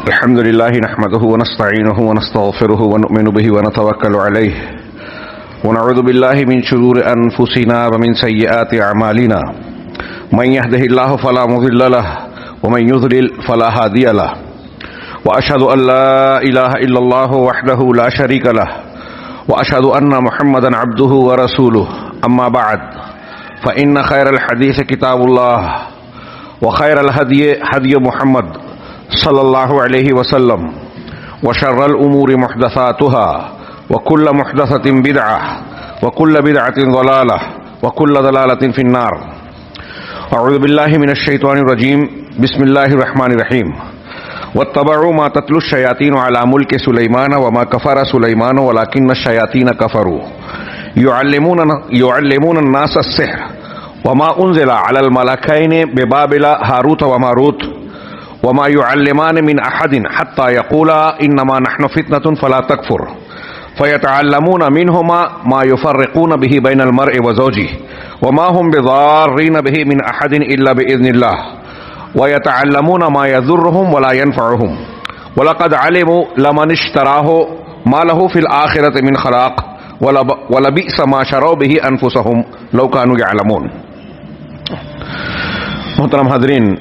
الحمد لله نحمده ونستعينه ونستغفره ونؤمن به ونتوكل عليه ونعوذ بالله من شرور أنفسنا ومن سيئات أعمالنا من يهده الله فلا مضل له ومن يضلل فلا هادي له وأشهد أن لا إله إلا الله وحده لا شريك له وأشهد أن محمدا عبده ورسوله أما بعد فإن خير الحديث كتاب الله وخير الهدي هدي محمد صلی اللہ علیہ وسلم وشر الامور محدثاتها وكل محدثة بدعة وكل بدعة ضلالة وكل ضلالة في النار. اعوذ باللہ من الشیطان الرجیم. بسم اللہ الرحمن الرحیم. واتبعوا ما تتلو الشیاطین علی ملک سلیمان وما کفر سلیمان ولکن الشیاطین کفروا يعلمون الناس السحر وما انزل على الملكين ببابل هاروت وماروت وما يعلمان من أحد حتى يقولا إنما نحن فتنة فلا تكفر فيتعلمون منهما ما يفرقون به بين المرء وزوجه وما هم بضارين به من أحد إلا بإذن الله ويتعلمون ما يضرهم ولا ينفعهم ولقد علموا لمن اشتراه ما له في الآخرة من خلاق ولبئس ما شروا به أنفسهم لو كانوا يعلمون. محترم حاضرین،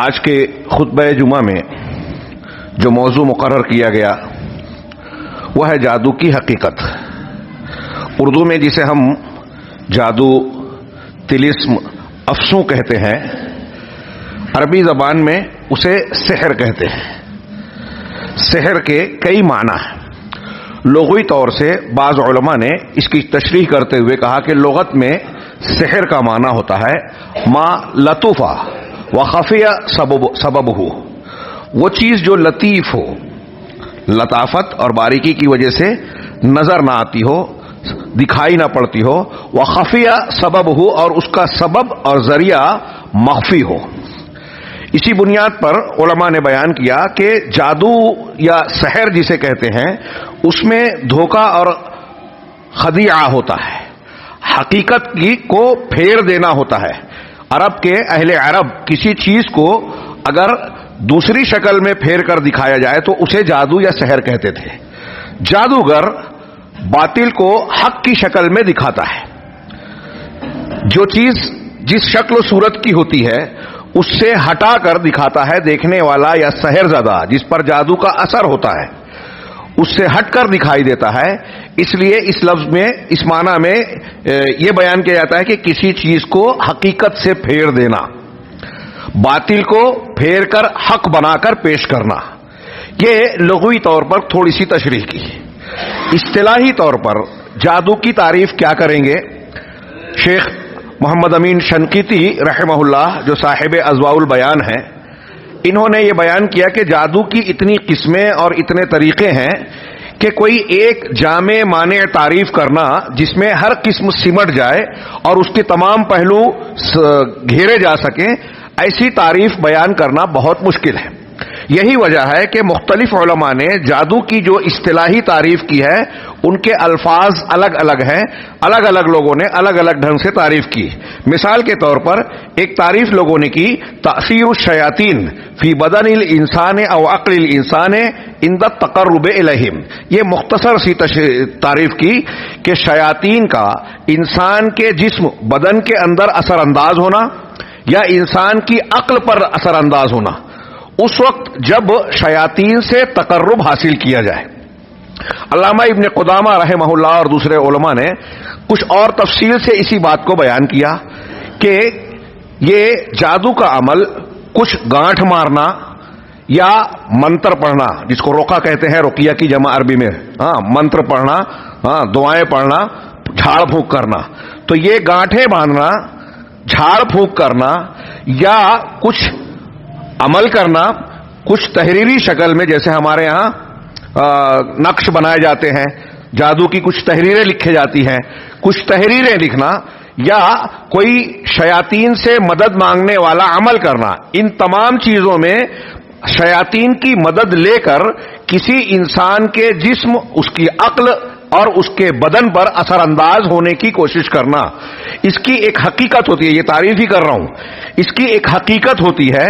آج کے خطبہ جمعہ میں جو موضوع مقرر کیا گیا وہ ہے جادو کی حقیقت. اردو میں جسے ہم جادو، طلسم، افسوں کہتے ہیں، عربی زبان میں اسے سحر کہتے ہیں. سحر کے کئی معنی ہیں. لغوی طور سے بعض علماء نے اس کی تشریح کرتے ہوئے کہا کہ لغت میں سحر کا معنی ہوتا ہے ما لطفہ وخفیہ سبب ہو، وہ چیز جو لطیف ہو، لطافت اور باریکی کی وجہ سے نظر نہ آتی ہو، دکھائی نہ پڑتی ہو، وخفیہ سبب ہو اور اس کا سبب اور ذریعہ مخفی ہو. اسی بنیاد پر علماء نے بیان کیا کہ جادو یا سحر جسے کہتے ہیں اس میں دھوکہ اور خدیعہ ہوتا ہے، حقیقت کو پھیر دینا ہوتا ہے. عرب کے اہل عرب کسی چیز کو اگر دوسری شکل میں پھیر کر دکھایا جائے تو اسے جادو یا سحر کہتے تھے. جادوگر باطل کو حق کی شکل میں دکھاتا ہے. جو چیز جس شکل و صورت کی ہوتی ہے اس سے ہٹا کر دکھاتا ہے دیکھنے والا یا سحر زدہ جس پر جادو کا اثر ہوتا ہے، اس سے ہٹ کر دکھائی دیتا ہے. اس لیے اس لفظ میں، اس معنی میں یہ بیان کیا جاتا ہے کہ کسی چیز کو حقیقت سے پھیر دینا، باطل کو پھیر کر حق بنا کر پیش کرنا. یہ لغوی طور پر تھوڑی سی تشریح کی. اصطلاحی طور پر جادو کی تعریف کیا کریں گے؟ شیخ محمد امین شنقیطی رحمہ اللہ جو صاحب اضواء البیان ہیں، انہوں نے یہ بیان کیا کہ جادو کی اتنی قسمیں اور اتنے طریقے ہیں کہ کوئی ایک جامع مانع تعریف کرنا جس میں ہر قسم سمٹ جائے اور اس کے تمام پہلو گھیرے جا سکیں، ایسی تعریف بیان کرنا بہت مشکل ہے. یہی وجہ ہے کہ مختلف علماء نے جادو کی جو اصطلاحی تعریف کی ہے ان کے الفاظ الگ الگ ہیں، الگ الگ لوگوں نے الگ الگ ڈھنگ سے تعریف کی. مثال کے طور پر ایک تعریف لوگوں نے کی تأثیر الشیاطین فی بدن الانسان او عقل الانسان عند التقرب الیہم. یہ مختصر سی تعریف کی کہ شیاطین کا انسان کے جسم، بدن کے اندر اثر انداز ہونا یا انسان کی عقل پر اثر انداز ہونا اس وقت جب شیاطین سے تقرب حاصل کیا جائے. علامہ ابن قدامہ رحمہ اللہ اور دوسرے علماء نے کچھ اور تفصیل سے اسی بات کو بیان کیا کہ یہ جادو کا عمل کچھ گانٹھ مارنا یا منتر پڑھنا، جس کو رقیہ کہتے ہیں، رقیہ کی جمع عربی میں منتر پڑھنا، دعائیں پڑھنا، جھاڑ پھونک کرنا، تو یہ گانٹھیں باندھنا، جھاڑ پھونک کرنا یا کچھ عمل کرنا کچھ تحریری شکل میں، جیسے ہمارے ہاں نقش بنائے جاتے ہیں، جادو کی کچھ تحریریں لکھی جاتی ہیں، کچھ تحریریں لکھنا یا کوئی شیاطین سے مدد مانگنے والا عمل کرنا، ان تمام چیزوں میں شیاطین کی مدد لے کر کسی انسان کے جسم، اس کی عقل اور اس کے بدن پر اثر انداز ہونے کی کوشش کرنا، اس کی ایک حقیقت ہوتی ہے. یہ تعریف ہی کر رہا ہوں. اس کی ایک حقیقت ہوتی ہے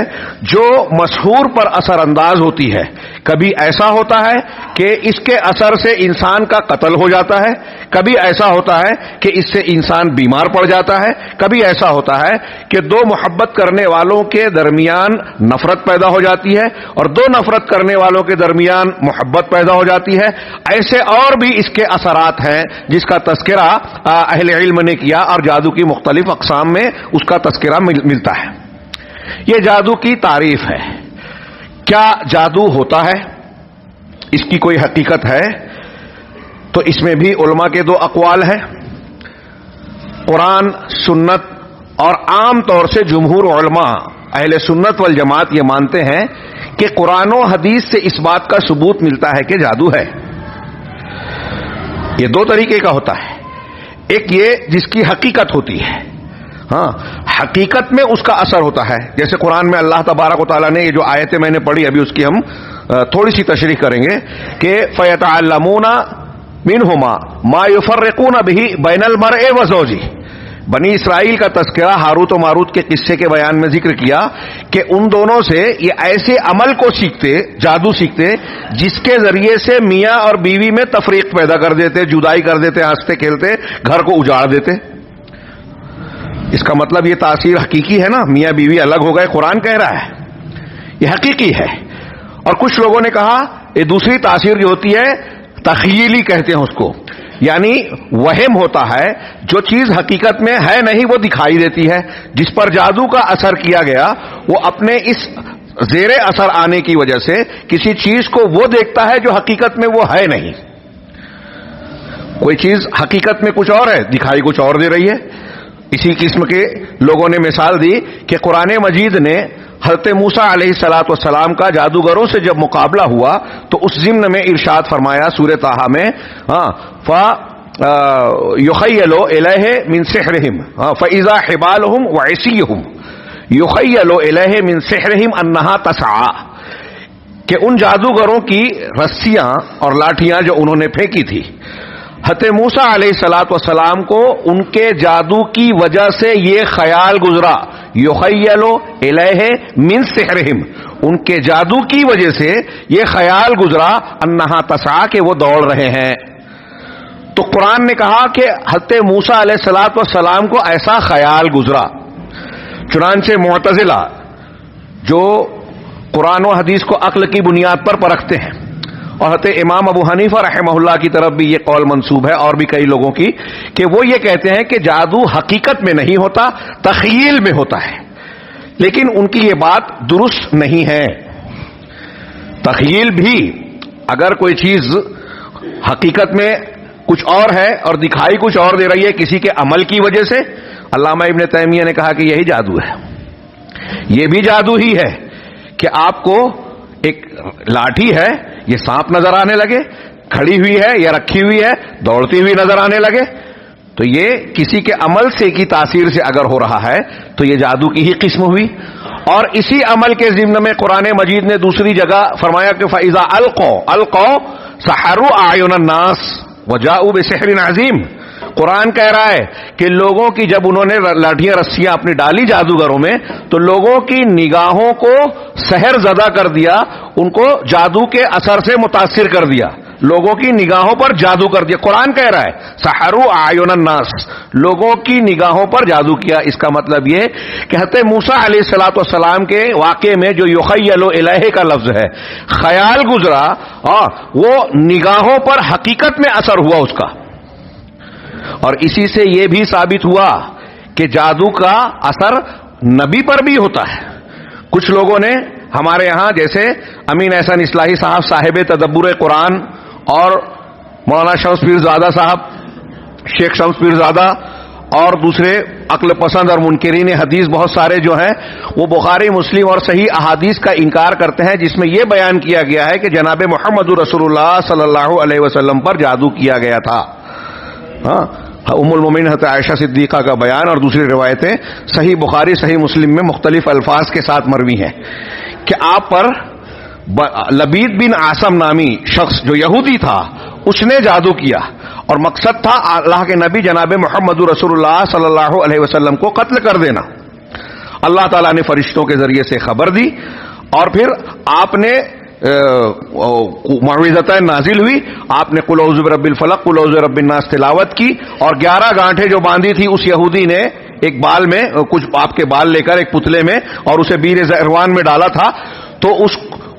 جو مسحور پر اثر انداز ہوتی ہے. کبھی ایسا ہوتا ہے کہ اس کے اثر سے انسان کا قتل ہو جاتا ہے، کبھی ایسا ہوتا ہے کہ اس سے انسان بیمار پڑ جاتا ہے، کبھی ایسا ہوتا ہے کہ دو محبت کرنے والوں کے درمیان نفرت پیدا ہو جاتی ہے اور دو نفرت کرنے والوں کے درمیان محبت پیدا ہو جاتی ہے. ایسے اور بھی اس کے اثرات ہیں جس کا تذکرہ اہل علم نے کیا اور جادو کی مختلف اقسام میں اس کا تذکرہ ملتا ہے. یہ جادو کی تعریف ہے. کیا جادو ہوتا ہے؟ اس کی کوئی حقیقت ہے؟ تو اس میں بھی علماء کے دو اقوال ہیں. قرآن، سنت اور عام طور سے جمہور علماء اہل سنت والجماعت یہ مانتے ہیں کہ قرآن و حدیث سے اس بات کا ثبوت ملتا ہے کہ جادو ہے. یہ دو طریقے کا ہوتا ہے. ایک یہ جس کی حقیقت ہوتی ہے، ہاں حقیقت میں اس کا اثر ہوتا ہے. جیسے قرآن میں اللہ تبارک و تعالیٰ نے یہ جو آیتیں میں نے پڑھی ابھی اس کی ہم تھوڑی سی تشریح کریں گے کہ فَيَتَعَلَّمُونَ مِنْهُمَا مَا يُفَرِّقُونَ بِهِ بَيْنَ الْمَرْءِ وَزَوْجِهِ. بنی اسرائیل کا تذکرہ ہاروت و ماروت کے قصے کے بیان میں ذکر کیا کہ ان دونوں سے یہ ایسے عمل کو سیکھتے، جادو سیکھتے جس کے ذریعے سے میاں اور بیوی میں تفریق پیدا کر دیتے، جدائی کر دیتے، ہنستے کھیلتے گھر کو اجاڑ دیتے. اس کا مطلب یہ تاثیر حقیقی ہے نا، میاں بیوی الگ ہو گئے، قرآن کہہ رہا ہے یہ حقیقی ہے. اور کچھ لوگوں نے کہا یہ دوسری تاثیر جو ہوتی ہے تخیلی کہتے ہیں اس کو، یعنی وہم ہوتا ہے، جو چیز حقیقت میں ہے نہیں وہ دکھائی دیتی ہے. جس پر جادو کا اثر کیا گیا وہ اپنے اس زیر اثر آنے کی وجہ سے کسی چیز کو وہ دیکھتا ہے جو حقیقت میں وہ ہے نہیں. کوئی چیز حقیقت میں کچھ اور ہے، دکھائی کچھ اور دے رہی ہے. اسی قسم کے لوگوں نے مثال دی کہ قرآن مجید نے حضرت موسیٰ علیہ الصلوۃ والسلام کا جادوگروں سے جب مقابلہ ہوا تو اس ضمن میں ارشاد فرمایا سورہ طٰہٰ میں يُخَيَّلُ إِلَيْهِ مِنْ سِحْرِهِمْ فَإِذَا حِبَالُهُمْ وَعِصِيُّهُمْ يُخَيَّلُ إِلَيْهِ مِنْ سِحْرِهِمْ أَنَّهَا تَسْعَىٰ کہ ان جادوگروں کی رسیاں اور لاٹھیاں جو انہوں نے پھینکی تھی حضرت موسیٰ علیہ الصلوۃ والسلام کو ان کے جادو کی وجہ سے یہ خیال گزرا، یخیل الیہ من سحرہم، ان کے جادو کی وجہ سے یہ خیال گزرا انہا تسعیٰ کہ وہ دوڑ رہے ہیں. تو قرآن نے کہا کہ حضرت موسیٰ علیہ الصلوۃ والسلام کو ایسا خیال گزرا. چنانچہ معتزلہ جو قرآن و حدیث کو عقل کی بنیاد پر پرکھتے ہیں، اور حضرت امام ابو حنیفہ رحمہ اللہ کی طرف بھی یہ قول منسوب ہے اور بھی کئی لوگوں کی، کہ وہ یہ کہتے ہیں کہ جادو حقیقت میں نہیں ہوتا، تخیل میں ہوتا ہے. لیکن ان کی یہ بات درست نہیں ہے. تخیل بھی اگر کوئی چیز حقیقت میں کچھ اور ہے اور دکھائی کچھ اور دے رہی ہے کسی کے عمل کی وجہ سے، علامہ ابن تیمیہ نے کہا کہ یہی جادو ہے. یہ بھی جادو ہی ہے کہ آپ کو ایک لاٹھی ہے، یہ سانپ نظر آنے لگے، کھڑی ہوئی ہے یا رکھی ہوئی ہے، دوڑتی ہوئی نظر آنے لگے، تو یہ کسی کے عمل سے کی تاثیر سے اگر ہو رہا ہے تو یہ جادو کی ہی قسم ہوئی. اور اسی عمل کے ضمن میں قرآن مجید نے دوسری جگہ فرمایا کہ فَإِذَا أَلْقَوْا سَحَرُوا أَعْيُنَ النَّاسِ وَجَاءُوا بِسِحْرٍ عَظِيمٍ. قرآن کہہ رہا ہے کہ لوگوں کی جب انہوں نے لاٹھیاں رسیاں اپنی ڈالی جادوگروں میں تو لوگوں کی نگاہوں کو سحر زدہ کر دیا، ان کو جادو کے اثر سے متاثر کر دیا، لوگوں کی نگاہوں پر جادو کر دیا. قرآن کہہ رہا ہے سحروا اعین الناس، لوگوں کی نگاہوں پر جادو کیا. اس کا مطلب یہ کہ حضرت موسیٰ علیہ الصلوۃ والسلام کے واقعے میں جو یخیل الیہ کا لفظ ہے، خیال گزرا اور وہ نگاہوں پر حقیقت میں اثر ہوا اس کا. اور اسی سے یہ بھی ثابت ہوا کہ جادو کا اثر نبی پر بھی ہوتا ہے. کچھ لوگوں نے ہمارے ہاں جیسے امین احسن اصلاحی صاحب صاحب تدبر قرآن اور مولانا شمس پیر زادہ صاحب، شیخ شمس پیر زادہ اور دوسرے عقل پسند اور منکرین حدیث بہت سارے جو ہیں وہ بخاری مسلم اور صحیح احادیث کا انکار کرتے ہیں جس میں یہ بیان کیا گیا ہے کہ جناب محمد رسول اللہ صلی اللہ علیہ وسلم پر جادو کیا گیا تھا. ام المومنین حضرت عائشہ صدیقہ کا بیان اور دوسری روایتیں صحیح بخاری صحیح مسلم میں مختلف الفاظ کے ساتھ مروی ہیں کہ آپ پر لبید بن عاصم نامی شخص جو یہودی تھا اس نے جادو کیا اور مقصد تھا اللہ کے نبی جناب محمد رسول اللہ صلی اللہ علیہ وسلم کو قتل کر دینا. اللہ تعالیٰ نے فرشتوں کے ذریعے سے خبر دی اور پھر آپ نے معوذتین نازل ہوئی, آپ نے قل اعوذ برب الفلق قل اعوذ برب الناس تلاوت کی, اور 11 گانٹھیں جو باندھی تھی اس یہودی نے ایک بال میں کچھ آپ کے بال لے کر ایک پتلے میں اور اسے بیر زہروان میں ڈالا تھا, تو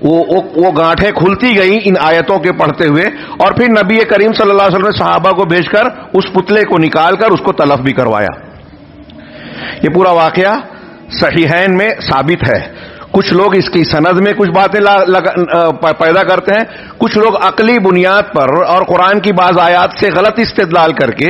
وہ گانٹھیں کھلتی گئیں ان آیتوں کے پڑھتے ہوئے, اور پھر نبی کریم صلی اللہ علیہ وسلم نے صحابہ کو بھیج کر اس پتلے کو نکال کر اس کو تلف بھی کروایا. یہ پورا واقعہ صحیحین میں ثابت ہے. کچھ لوگ اس کی سند میں کچھ باتیں پیدا کرتے ہیں, کچھ لوگ عقلی بنیاد پر اور قرآن کی بعض آیات سے غلط استدلال کر کے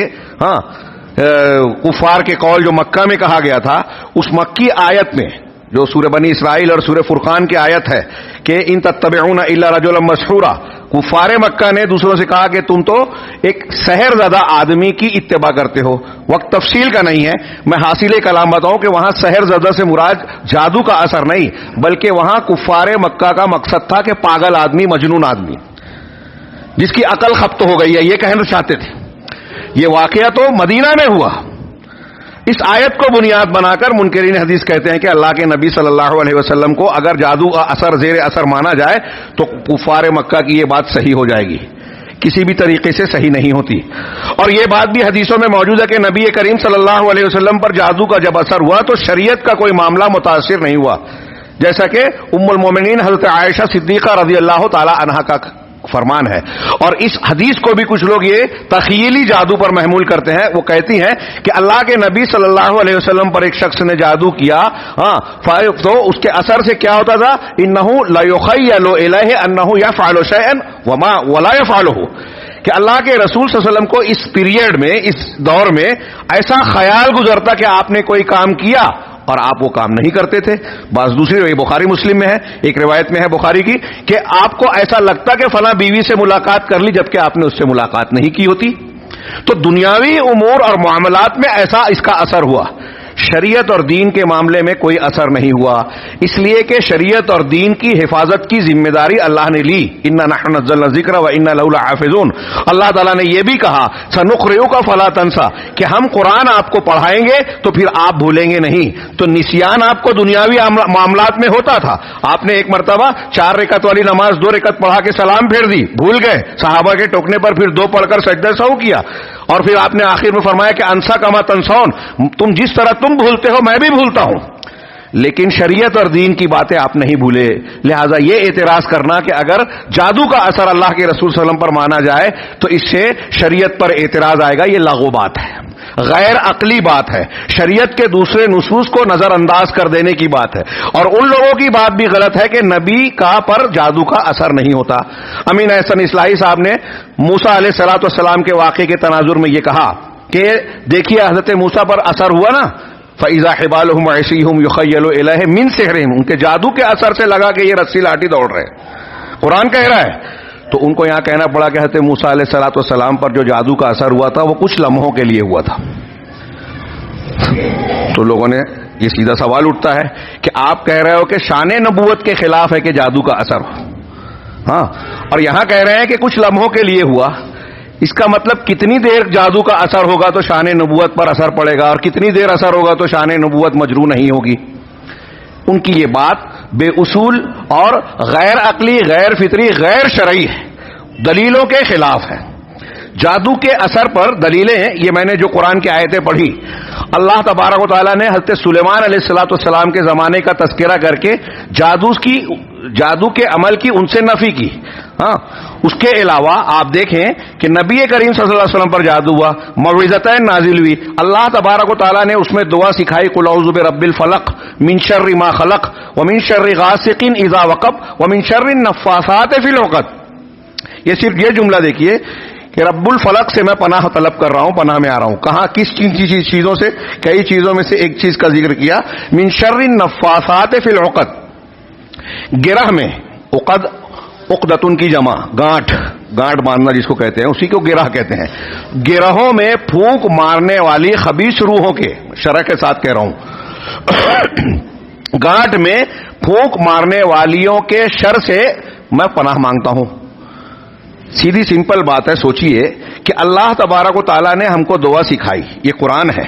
کفار کے قول جو مکہ میں کہا گیا تھا اس مکی آیت میں جو سورہ بنی اسرائیل اور سورہ فرقان کی آیت ہے کہ ان تتبعون الا رجلا مسحورا, کفار مکہ نے دوسروں سے کہا کہ تم تو ایک سحر زدہ آدمی کی اتباع کرتے ہو. وقت تفصیل کا نہیں ہے, میں حاصل کلام بتاؤں کہ وہاں سحر زدہ سے مراد جادو کا اثر نہیں, بلکہ وہاں کفار مکہ کا مقصد تھا کہ پاگل آدمی, مجنون آدمی جس کی عقل خپت ہو گئی ہے, یہ کہنا چاہتے تھے. یہ واقعہ تو مدینہ میں ہوا. اس آیت کو بنیاد بنا کر منکرین حدیث کہتے ہیں کہ اللہ کے نبی صلی اللہ علیہ وسلم کو اگر جادو کا اثر زیر اثر مانا جائے تو کفار مکہ کی یہ بات صحیح ہو جائے گی, کسی بھی طریقے سے صحیح نہیں ہوتی. اور یہ بات بھی حدیثوں میں موجود ہے کہ نبی کریم صلی اللہ علیہ وسلم پر جادو کا جب اثر ہوا تو شریعت کا کوئی معاملہ متاثر نہیں ہوا, جیسا کہ ام المومنین حضرت عائشہ صدیقہ رضی اللہ تعالی عنہا کا فرمان ہے. اور اس حدیث کو بھی کچھ لوگ یہ تخیلی جادو پر محمول کرتے ہیں. وہ کہتی ہیں کہ اللہ کے نبی صلی اللہ علیہ وسلم پر ایک شخص نے جادو کیا, تو اس کے اثر سے کیا ہوتا تھا, انہ لیخیل الیہ انہ یفعل شیئا ولا یفعلہ, کہ اللہ کے رسول صلی اللہ علیہ وسلم کو اس پیریڈ میں, اس دور میں ایسا خیال گزرتا کہ آپ نے کوئی کام کیا اور آپ وہ کام نہیں کرتے تھے. بعض دوسری بخاری مسلم میں ہے, ایک روایت میں ہے بخاری کی کہ آپ کو ایسا لگتا کہ فلاں بیوی سے ملاقات کر لی جبکہ آپ نے اس سے ملاقات نہیں کی ہوتی. تو دنیاوی امور اور معاملات میں ایسا اس کا اثر ہوا, شریعت اور دین کے معاملے میں کوئی اثر نہیں ہوا, اس لیے کہ شریعت اور دین کی حفاظت کی ذمہ داری اللہ نے لی. انا نحن نزلنا الذکر وانا لہ لحافظون. اللہ تعالیٰ نے یہ بھی کہا سنقرئک فلا تنسى, کہ ہم قرآن آپ کو پڑھائیں گے تو پھر آپ بھولیں گے نہیں. تو نسیان آپ کو دنیاوی معاملات میں ہوتا تھا. آپ نے ایک مرتبہ 4 رکعت والی نماز 2 رکعت پڑھا کے سلام پھیر دی, بھول گئے, صحابہ کے ٹوکنے پر پھر 2 پڑھ کر سجدہ سہو کیا, اور پھر آپ نے آخر میں فرمایا کہ انسا کما تنسون, تم جس طرح تم بھولتے ہو میں بھی بھولتا ہوں. لیکن شریعت اور دین کی باتیں آپ نہیں بھولے. لہذا یہ اعتراض کرنا کہ اگر جادو کا اثر اللہ کے رسول صلی اللہ علیہ وسلم پر مانا جائے تو اس سے شریعت پر اعتراض آئے گا, یہ لغو بات ہے, غیر عقلی بات ہے, شریعت کے دوسرے نصوص کو نظر انداز کر دینے کی بات ہے. اور ان لوگوں کی بات بھی غلط ہے کہ نبی کا پر جادو کا اثر نہیں ہوتا. امین احسن اصلاحی صاحب نے موسیٰ علیہ الصلوۃ والسلام کے واقعے کے تناظر میں یہ کہا کہ دیکھیے حضرت موسیٰ پر اثر ہوا نا, فَإِذَا حِبَالُهُمْ وَعِصِيُّهُمْ يُخَيَّلُ إِلَيْهِ مِنْ سِحْرِهِمْ, ان کے جادو کے اثر سے لگا کہ یہ رسی لاٹھی دوڑ رہے, قرآن کہہ رہا ہے. تو ان کو یہاں کہنا پڑا کہ حضرت موسیٰ علیہ الصلوۃ والسلام پر جو جادو کا اثر ہوا تھا وہ کچھ لمحوں کے لیے ہوا تھا. تو لوگوں نے یہ سیدھا سوال اٹھتا ہے کہ آپ کہہ رہے ہو کہ شان نبوت کے خلاف ہے کہ جادو کا اثر ہو, اور یہاں کہہ رہے ہیں کہ کچھ لمحوں کے لیے ہوا. اس کا مطلب کتنی دیر جادو کا اثر ہوگا تو شان نبوت پر اثر پڑے گا, اور کتنی دیر اثر ہوگا تو شان نبوت مجروح نہیں ہوگی. ان کی یہ بات بے اصول اور غیر عقلی, غیر فطری, غیر شرعی ہے, دلیلوں کے خلاف ہے. جادو کے اثر پر دلیلیں یہ میں نے جو قرآن کی آیتیں پڑھی, اللہ تبارک و تعالیٰ نے حضرت سلیمان علیہ الصلوۃ والسلام کے زمانے کا تذکرہ کر کے جادو کے عمل کی ان سے نفی کی. اس کے علاوہ آپ دیکھیں کہ نبی کریم صلی اللہ علیہ وسلم پر جادو ہوا, معوذتین نازل ہوئی, اللہ تبارک و تعالیٰ نے اس میں دعا سکھائی قل اعوذ برب الفلق من شر ما خلق ومن شر غاسق اذا وقب ومن شر النفاثات فی العقد. یہ صرف یہ جملہ دیکھیے کہ رب الفلق سے میں پناہ طلب کر رہا ہوں, پناہ میں آ رہا ہوں. کہاں, کس چیزوں سے, کئی چیزوں میں سے ایک چیز کا ذکر کیا, من شر النفاثات فی العقد, گرہ میں, عقد عقدتن کی جمع, گانٹھ باندھنا جس کو کہتے ہیں اسی کو گرہ کہتے ہیں. گرہوں میں پھونک مارنے والی خبیث روحوں کے, شرح کے ساتھ کہہ رہا ہوں, گانٹھ میں پھونک مارنے والیوں کے شر سے میں پناہ مانگتا ہوں. سیدھی سمپل بات ہے. سوچئے کہ اللہ تبارک و تعالیٰ نے ہم کو دعا سکھائی, یہ قرآن ہے,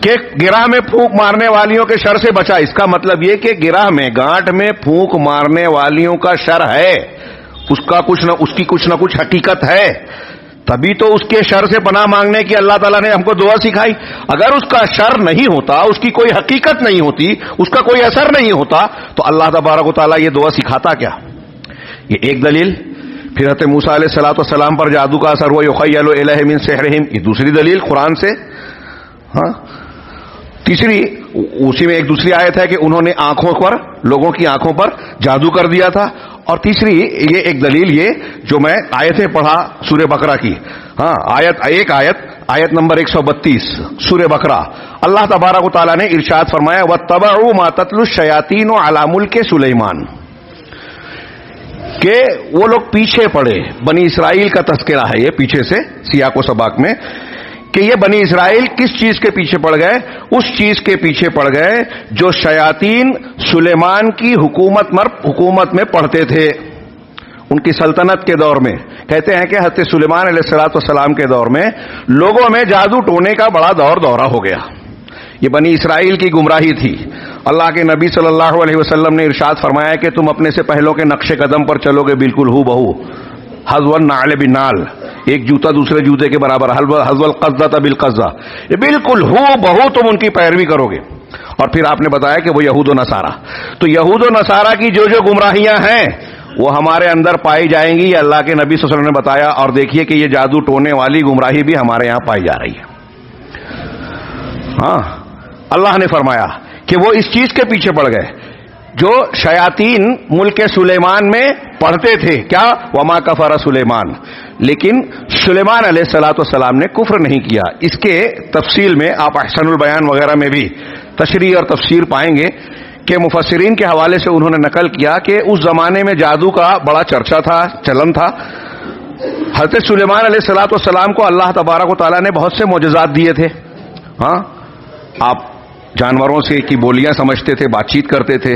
کہ گرہ میں پھونک مارنے والیوں کے شر سے بچا. اس کا مطلب یہ کہ گرہ میں, گانٹ میں پھونک مارنے والیوں کا شر ہے, اس کی کچھ نہ کچھ حقیقت ہے, تبھی تو اس کے شر سے پناہ مانگنے کی اللہ تعالیٰ نے ہم کو دعا سکھائی. اگر اس کا شر نہیں ہوتا, اس کی کوئی حقیقت نہیں ہوتی, اس کا کوئی اثر نہیں ہوتا, تو اللہ تبارک و تعالیٰ یہ دعا سکھاتا کیا؟ یہ ایک دلیل. پھر حضرت موسیٰ علیہ السلام پر جادو کا اثر ہوا, یخیل الیہ من سحرہم, یہ دوسری دلیل قرآن سے. ہاں, تیسری اسی میں ایک دوسری آیت ہے کہ انہوں نے آنکھوں پر, لوگوں کی آنکھوں پر جادو کر دیا تھا. اور تیسری یہ ایک دلیل, یہ جو میں آیتیں پڑھا سورہ بقرہ کی, ہاں آیت نمبر 132 سورہ بقرہ, اللہ تبارک و تعالیٰ نے ارشاد فرمایا وَاتَّبَعُوا مَا تَتْلُو الشَّيَاطِينُ عَلَى مُلْكِ سُلَيْمَانَ, کہ وہ لوگ پیچھے پڑے. بنی اسرائیل کا تذکرہ ہے یہ پیچھے سے سیاق و سباق میں, کہ یہ بنی اسرائیل کس چیز کے پیچھے پڑ گئے؟ اس چیز کے پیچھے پڑ گئے جو شیاطین سلیمان کی حکومت میں پڑھتے تھے, ان کی سلطنت کے دور میں. کہتے ہیں کہ حضرت سلیمان علیہ السلام کے دور میں لوگوں میں جادو ٹونے کا بڑا دورہ ہو گیا. یہ بنی اسرائیل کی گمراہی تھی. اللہ کے نبی صلی اللہ علیہ وسلم نے ارشاد فرمایا کہ تم اپنے سے پہلوں کے نقش قدم پر چلو گے بالکل ہو بہو, حذو النعل بالنعل, ایک جوتا دوسرے جوتے کے برابر, حذو القذۃ بالقذۃ, یہ بالکل ہو بہو تم ان کی پیروی کرو گے. اور پھر آپ نے بتایا کہ وہ یہود و نصارہ, تو یہود و نصارہ کی جو گمراہیاں ہیں وہ ہمارے اندر پائی جائیں گی, یہ اللہ کے نبی صلی اللہ علیہ وسلم نے بتایا. اور دیکھیے کہ یہ جادو ٹونے والی گمراہی بھی ہمارے یہاں پائی جا رہی ہے. ہاں, اللہ نے فرمایا کہ وہ اس چیز کے پیچھے پڑ گئے جو شیاطین ملک سلیمان میں پڑھتے تھے. کیا؟ وما کفر سلیمان, لیکن سلیمان علیہ السلام نے کفر نہیں کیا. اس کے تفصیل میں آپ احسن البیان وغیرہ میں بھی تشریح اور تفسیر پائیں گے کہ مفسرین کے حوالے سے انہوں نے نقل کیا کہ اس زمانے میں جادو کا بڑا چرچا تھا, چلن تھا. حضرت سلیمان علیہ السلام کو اللہ تبارک و تعالیٰ نے بہت سے معجزات دیے تھے. ہاں, آپ جانوروں سے کی بولیاں سمجھتے تھے, بات چیت کرتے تھے,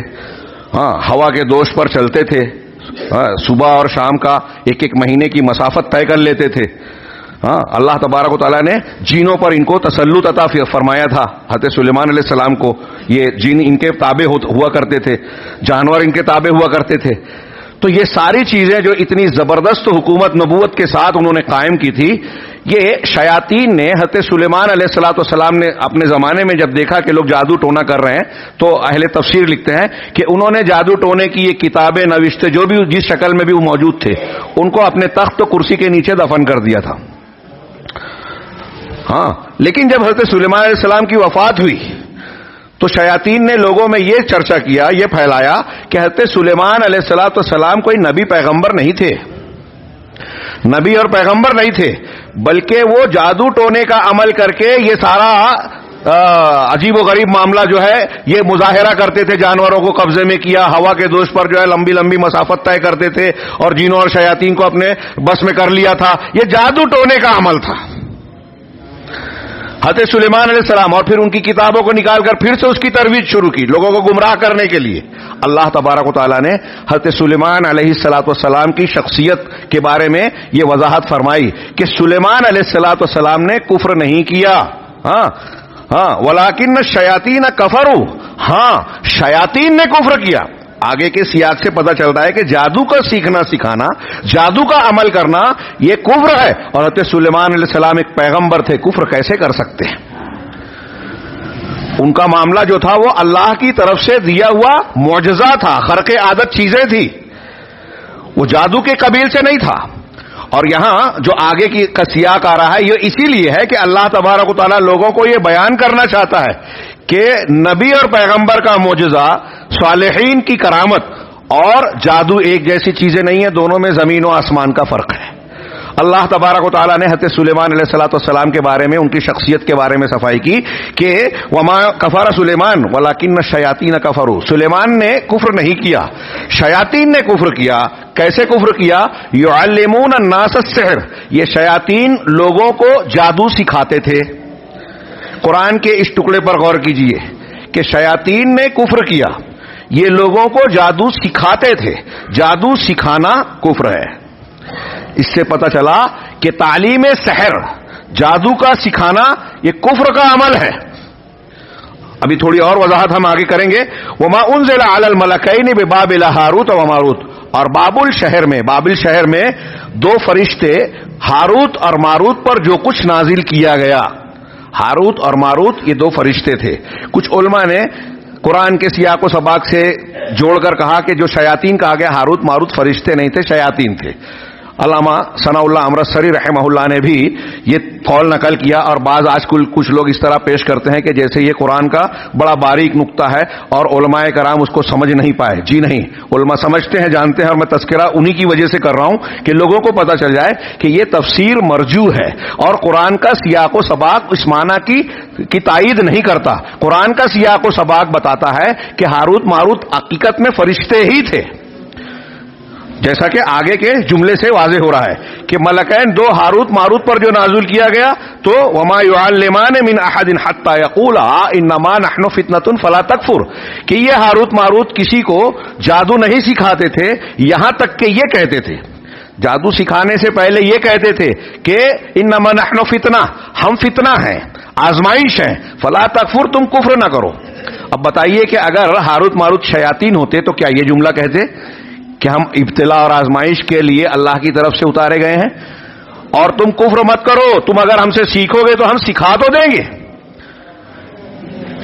ہاں, ہوا کے دوش پر چلتے تھے, صبح اور شام کا ایک مہینے کی مسافت طے کر لیتے تھے. ہاں, اللہ تبارک و تعالیٰ نے جینوں پر ان کو تسلط عطا فرمایا تھا. حضرت سلیمان علیہ السلام کو یہ جین ان کے تابع ہوا کرتے تھے, جانور ان کے تابع ہوا کرتے تھے. تو یہ ساری چیزیں جو اتنی زبردست حکومت نبوت کے ساتھ انہوں نے قائم کی تھی, یہ شیاطین نے حضرت سلیمان علیہ السلام نے اپنے زمانے میں جب دیکھا کہ لوگ جادو ٹونا کر رہے ہیں, تو اہل تفسیر لکھتے ہیں کہ انہوں نے جادو ٹونے کی یہ کتابیں, نوشتے جو بھی جس شکل میں بھی وہ موجود تھے, ان کو اپنے تخت و کرسی کے نیچے دفن کر دیا تھا. ہاں, لیکن جب حضرت سلیمان علیہ السلام کی وفات ہوئی تو شیاطین نے لوگوں میں یہ چرچا کیا, یہ پھیلایا کہ حضرت سلیمان علیہ السلام کوئی نبی پیغمبر نہیں تھے, نبی اور پیغمبر نہیں تھے, بلکہ وہ جادو ٹونے کا عمل کر کے یہ سارا عجیب و غریب معاملہ جو ہے یہ مظاہرہ کرتے تھے, جانوروں کو قبضے میں کیا, ہوا کے دوش پر جو ہے لمبی لمبی مسافت طے کرتے تھے, اور جنوں اور شیاطین کو اپنے بس میں کر لیا تھا. یہ جادو ٹونے کا عمل تھا حضرت سلیمان علیہ السلام. اور پھر ان کی کتابوں کو نکال کر پھر سے اس کی ترویج شروع کی لوگوں کو گمراہ کرنے کے لیے. اللہ تبارک و تعالیٰ نے حضرت سلیمان علیہ السلام کی شخصیت کے بارے میں یہ وضاحت فرمائی کہ سلیمان علیہ السلام نے کفر نہیں کیا. ہاں, ولیکن الشیاطین کفروا, ہاں شیاطین نے کفر کیا. آگے کے سیاق سے پتہ چلتا ہے کہ جادو کا سیکھنا سکھانا, جادو کا عمل کرنا یہ کفر ہے, اور حضرت سلیمان علیہ السلام ایک پیغمبر تھے, کفر کیسے کر سکتے ہیں؟ ان کا معاملہ جو تھا وہ اللہ کی طرف سے دیا ہوا معجزہ تھا, خرق عادت چیزیں تھی, وہ جادو کے قبیل سے نہیں تھا. اور یہاں جو آگے کی سیاق آ رہا ہے یہ اسی لیے ہے کہ اللہ تبارک و تعالیٰ لوگوں کو یہ بیان کرنا چاہتا ہے کہ نبی اور پیغمبر کا معجزہ, صالحین کی کرامت اور جادو ایک جیسی چیزیں نہیں ہیں, دونوں میں زمین و آسمان کا فرق ہے. اللہ تبارک و تعالیٰ نے حضرت سلیمان علیہ السلام کے بارے میں, ان کی شخصیت کے بارے میں صفائی کی کہ وما کفر سلیمان ولکن الشیاطین کفروا, سلیمان نے کفر نہیں کیا, شیاطین نے کفر کیا. کیسے کفر کیا؟ یعلمون الناس السحر, یہ شیاطین لوگوں کو جادو سکھاتے تھے. قرآن کے اس ٹکڑے پر غور کیجئے کہ شیاطین نے کفر کیا, یہ لوگوں کو جادو سکھاتے تھے. جادو سکھانا کفر ہے. اس سے پتہ چلا کہ تعلیم سحر، جادو کا سکھانا، یہ کفر کا عمل ہے. ابھی تھوڑی اور وضاحت ہم آگے کریں گے. وما انزل علی الملکین ببابل ہاروت و ماروت، اور بابل شہر میں دو فرشتے ہاروت اور ماروت پر جو کچھ نازل کیا گیا. ہاروت اور ماروت یہ دو فرشتے تھے. کچھ علماء نے قرآن کے سیاق و سباق سے جوڑ کر کہا کہ جو شیاطین کہا گیا، ہاروت ماروت فرشتے نہیں تھے، شیاطین تھے. علامہ ثناء اللہ امرتسری رحمہ اللہ نے بھی یہ قول نقل کیا، اور بعض آج کل کچھ لوگ اس طرح پیش کرتے ہیں کہ جیسے یہ قرآن کا بڑا باریک نقطہ ہے اور علماء کرام اس کو سمجھ نہیں پائے. جی نہیں، علماء سمجھتے ہیں، جانتے ہیں، اور میں تذکرہ انہی کی وجہ سے کر رہا ہوں کہ لوگوں کو پتہ چل جائے کہ یہ تفسیر مرجوع ہے اور قرآن کا سیاق و سباق اس معنی کی تائید نہیں کرتا. قرآن کا سیاق و سباق بتاتا ہے کہ ہاروت ماروت حقیقت میں فرشتے ہی تھے، جیسا کہ آگے کے جملے سے واضح ہو رہا ہے کہ ملکین دو ہاروت ماروت پر جو نازل کیا گیا تو وما يعلمان من احد حتى يقولا انما نحن فتنة فلا تکفر، کہ یہ ہاروت ماروت کسی کو جادو نہیں سکھاتے تھے، یہاں تک کہ یہ کہتے تھے، جادو سکھانے سے پہلے یہ کہتے تھے کہ انما نحن فتنہ، ہم فتنہ ہیں، آزمائش ہیں، فلا تکفر، تم کفر نہ کرو. اب بتائیے کہ اگر ہاروت ماروت شیاطین ہوتے تو کیا یہ جملہ کہتے کہ ہم ابتلا اور آزمائش کے لیے اللہ کی طرف سے اتارے گئے ہیں اور تم کفر مت کرو، تم اگر ہم سے سیکھو گے تو ہم سکھا تو دیں گے،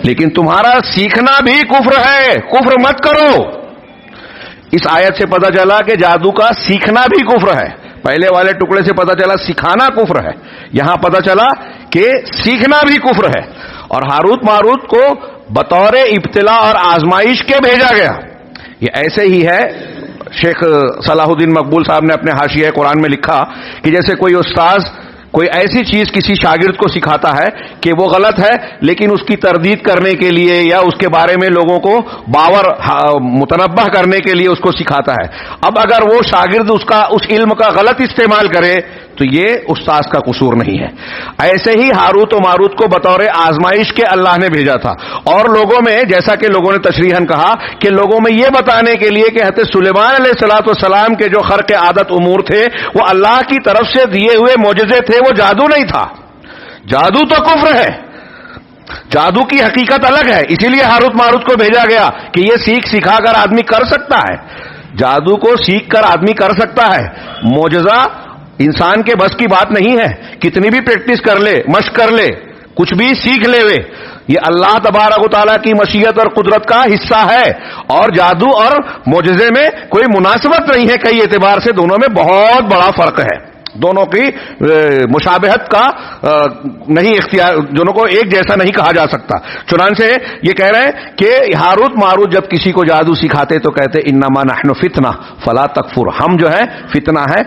لیکن تمہارا سیکھنا بھی کفر ہے، کفر مت کرو. اس آیت سے پتہ چلا کہ جادو کا سیکھنا بھی کفر ہے. پہلے والے ٹکڑے سے پتہ چلا سکھانا کفر ہے، یہاں پتہ چلا کہ سیکھنا بھی کفر ہے. اور ہاروت ماروت کو بطور ابتلا اور آزمائش کے بھیجا گیا. یہ ایسے ہی ہے، شیخ صلاح الدین مقبول صاحب نے اپنے حاشیہ قرآن میں لکھا کہ جیسے کوئی استاذ کوئی ایسی چیز کسی شاگرد کو سکھاتا ہے کہ وہ غلط ہے، لیکن اس کی تردید کرنے کے لیے یا اس کے بارے میں لوگوں کو باور متنبہ کرنے کے لیے اس کو سکھاتا ہے. اب اگر وہ شاگرد اس علم کا غلط استعمال کرے تو یہ استاذ کا قصور نہیں ہے. ایسے ہی ہاروت و ماروت کو بطور آزمائش کے اللہ نے بھیجا تھا، اور لوگوں میں جیسا کہ لوگوں نے تشریحاً کہا کہ لوگوں میں یہ بتانے کے لیے کہ حضرت سلیمان علیہ الصلوۃ والسلام کے جو خرق عادت امور تھے وہ اللہ کی طرف سے دیے ہوئے معجزے تھے، وہ جادو نہیں تھا. جادو تو کفر ہے، جادو کی حقیقت الگ ہے، اسی لیے ہاروت ماروت کو بھیجا گیا کہ یہ سکھا کر آدمی کر سکتا ہے، جادو کو سیکھ کر آدمی کر سکتا ہے. معجزہ انسان کے بس کی بات نہیں ہے، کتنی بھی پریکٹس کر لے، مشق کر لے، کچھ بھی سیکھ لے وے، یہ اللہ تبارک و تعالیٰ کی مشیت اور قدرت کا حصہ ہے. اور جادو اور معجزے میں کوئی مناسبت نہیں ہے کئی اعتبار سے، دونوں میں بہت بڑا فرق ہے، دونوں کی مشابہت کا نہیں اختیار، دونوں کو ایک جیسا نہیں کہا جا سکتا. چنانچہ یہ کہہ رہے ہیں کہ ہاروت ماروت جب کسی کو جادو سکھاتے تو کہتے انما نحن فتنہ فلا تکفر، ہم جو ہے فتنہ ہے،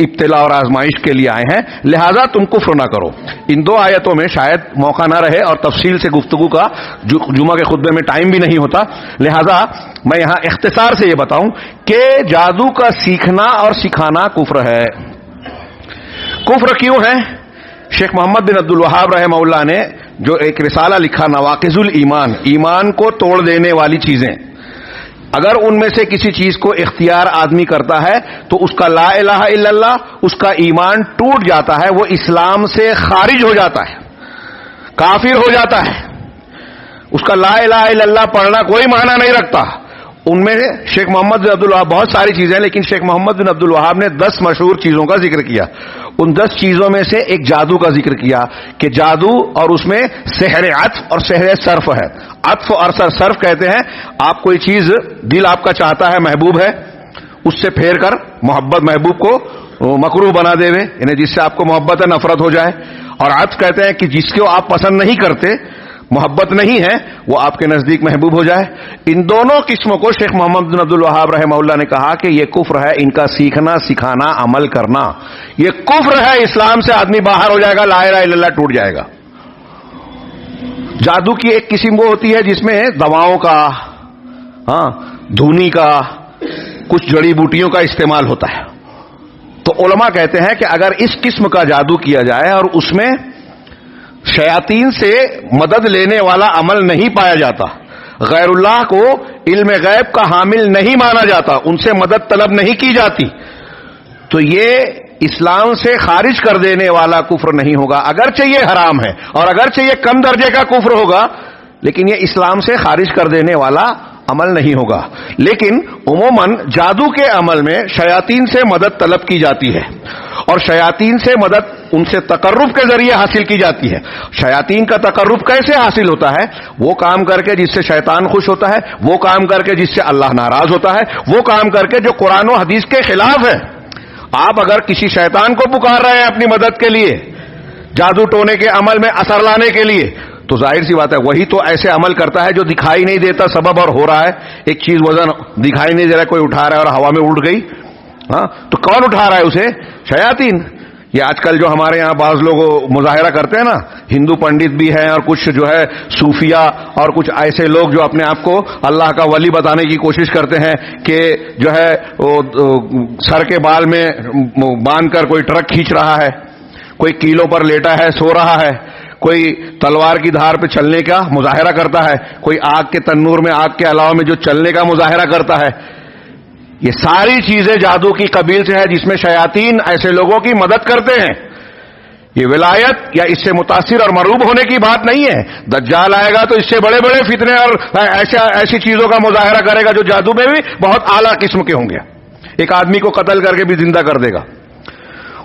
ابتلا اور آزمائش کے لیے آئے ہیں، لہذا تم کفر نہ کرو. ان دو آیتوں میں شاید موقع نہ رہے اور تفصیل سے گفتگو کا جمعہ کے خطبے میں ٹائم بھی نہیں ہوتا، لہذا میں یہاں اختصار سے یہ بتاؤں کہ جادو کا سیکھنا اور سکھانا کفر ہے. کفر کیوں ہے؟ شیخ محمد بن عبد الوہاب رحمہ اللہ نے جو ایک رسالہ لکھا نواقض الایمان، ایمان کو توڑ دینے والی چیزیں، اگر ان میں سے کسی چیز کو اختیار آدمی کرتا ہے تو اس کا لا الہ الا اللہ، اس کا ایمان ٹوٹ جاتا ہے، وہ اسلام سے خارج ہو جاتا ہے، کافر ہو جاتا ہے. اس کا لا الہ الا اللہ پڑھنا کوئی معنی نہیں رکھتا. ان میں شیخ محمد بن عبد الوہاب، بہت ساری چیزیں، لیکن شیخ محمد بن عبد الوہاب نے 10 مشہور چیزوں کا ذکر کیا. ان 10 چیزوں میں سے ایک جادو کا ذکر کیا کہ جادو اور اس میں سحر عطف اور سحر صرف ہے. عطف اور صرف کہتے ہیں آپ کوئی چیز دل آپ کا چاہتا ہے، محبوب ہے، اس سے پھیر کر محبت محبوب کو مکروہ بنا دے وے، یعنی جس سے آپ کو محبت ہے نفرت ہو جائے. اور عطف کہتے ہیں کہ جس کو آپ پسند نہیں کرتے، محبت نہیں ہے، وہ آپ کے نزدیک محبوب ہو جائے. ان دونوں قسموں کو شیخ محمد بن عبد الوہاب رحمہ اللہ نے کہا کہ یہ کفر ہے، ان کا سیکھنا سکھانا عمل کرنا یہ کفر ہے، اسلام سے آدمی باہر ہو جائے گا، لا الہ الا اللہ ٹوٹ جائے گا. جادو کی ایک قسم وہ ہوتی ہے جس میں دواؤں کا، دھونی کا، کچھ جڑی بوٹیوں کا استعمال ہوتا ہے. تو علماء کہتے ہیں کہ اگر اس قسم کا جادو کیا جائے اور اس میں شیاطین سے مدد لینے والا عمل نہیں پایا جاتا، غیر اللہ کو علم غیب کا حامل نہیں مانا جاتا، ان سے مدد طلب نہیں کی جاتی، تو یہ اسلام سے خارج کر دینے والا کفر نہیں ہوگا، اگرچہ یہ حرام ہے اور اگرچہ یہ کم درجے کا کفر ہوگا، لیکن یہ اسلام سے خارج کر دینے والا عمل نہیں ہوگا۔ لیکن عموماً جادو کے عمل میں شیاطین سے مدد طلب کی جاتی ہے، اور شیاطین سے مدد ان سے تقرب کے ذریعے حاصل کی جاتی ہے۔ شیاطین کا تقرب کیسے حاصل ہوتا ہے؟ وہ کام کر کے جس سے شیطان خوش ہوتا ہے، وہ کام کر کے جس سے اللہ ناراض ہوتا ہے، وہ کام کر کے جو قرآن و حدیث کے خلاف ہے۔ آپ اگر کسی شیطان کو پکار رہے ہیں اپنی مدد کے لیے، جادو ٹونے کے عمل میں اثر لانے کے لیے، تو ظاہر سی بات ہے وہی تو ایسے عمل کرتا ہے جو دکھائی نہیں دیتا سبب اور ہو رہا ہے۔ ایک چیز وزن دکھائی نہیں دے رہا، کوئی اٹھا رہا ہے اور ہوا میں اڑ گئی، ہاں تو کون اٹھا رہا ہے اسے؟ شیاطین۔ یہ آج کل جو ہمارے یہاں بعض لوگ مظاہرہ کرتے ہیں نا، ہندو پنڈت بھی ہیں اور کچھ جو ہے صوفیہ اور کچھ ایسے لوگ جو اپنے آپ کو اللہ کا ولی بتانے کی کوشش کرتے ہیں کہ جو ہے سر کے بال میں باندھ کر کوئی ٹرک کھینچ رہا ہے، کوئی کیلوں پر لیٹا ہے سو رہا ہے، کوئی تلوار کی دھار پہ چلنے کا مظاہرہ کرتا ہے، کوئی آگ کے تنور میں آگ کے علاوہ میں جو چلنے کا مظاہرہ کرتا ہے۔ یہ ساری چیزیں جادو کی قبیل سے ہے جس میں شیاطین ایسے لوگوں کی مدد کرتے ہیں۔ یہ ولایت یا اس سے متاثر اور مرعوب ہونے کی بات نہیں ہے۔ دجال آئے گا تو اس سے بڑے بڑے فتنے اور ایسی چیزوں کا مظاہرہ کرے گا جو جادو میں بھی بہت اعلیٰ قسم کے ہوں گے۔ ایک آدمی کو قتل کر کے بھی زندہ کر دے گا،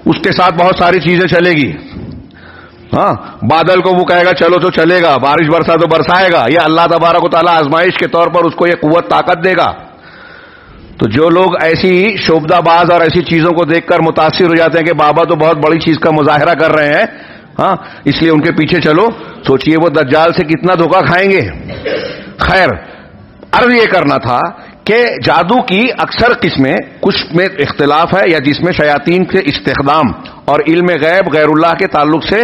اس کے ساتھ بہت ساری چیزیں چلے گی۔ ہاں، بادل کو وہ کہے گا چلو تو چلے گا، بارش برسا تو برسائے گا۔ یہ اللہ تبارک و تعالیٰ آزمائش کے طور پر اس کو یہ قوت طاقت دے گا۔ تو جو لوگ ایسی شعبدہ باز اور ایسی چیزوں کو دیکھ کر متاثر ہو جاتے ہیں کہ بابا تو بہت بڑی چیز کا مظاہرہ کر رہے ہیں، ہاں اس لیے ان کے پیچھے چلو، سوچئے وہ دجال سے کتنا دھوکہ کھائیں گے۔ خیر، عرض یہ کرنا تھا کہ جادو کی اکثر قسمیں، کچھ میں اختلاف ہے یا جس میں شیاطین کے استخدام اور علم غیب غیر اللہ کے تعلق سے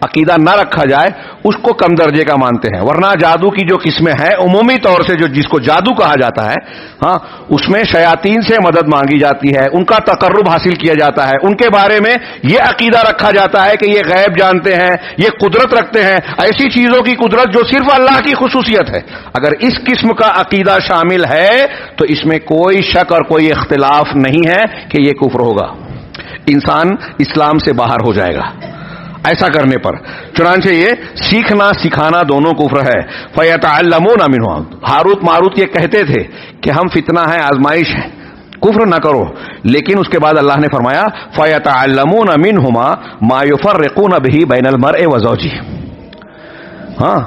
عقیدہ نہ رکھا جائے، اس کو کم درجے کا مانتے ہیں۔ ورنہ جادو کی جو قسمیں ہیں عمومی طور سے جو جس کو جادو کہا جاتا ہے، ہاں اس میں شیاطین سے مدد مانگی جاتی ہے، ان کا تقرب حاصل کیا جاتا ہے، ان کے بارے میں یہ عقیدہ رکھا جاتا ہے کہ یہ غیب جانتے ہیں، یہ قدرت رکھتے ہیں، ایسی چیزوں کی قدرت جو صرف اللہ کی خصوصیت ہے۔ اگر اس قسم کا عقیدہ شامل ہے تو اس میں کوئی شک اور کوئی اختلاف نہیں ہے کہ یہ کفر ہوگا، انسان اسلام سے باہر ہو جائے گا ایسا کرنے پر۔ چنانچہ یہ سیکھنا سکھانا دونوں کفر ہے۔ فَيَتَعَلَّمُونَ مِنْهُ، ہاروت ماروت یہ کہتے تھے کہ ہم فتنہ ہیں، آزمائش ہے، کفر نہ کرو، لیکن اس کے بعد اللہ نے فرمایا فَيَتَعَلَّمُونَ مِنْهُمَا مَا يُفَرِّقُونَ بِهِ بَيْنَ الْمَرْءِ وَزَوْجِهِ، ہاں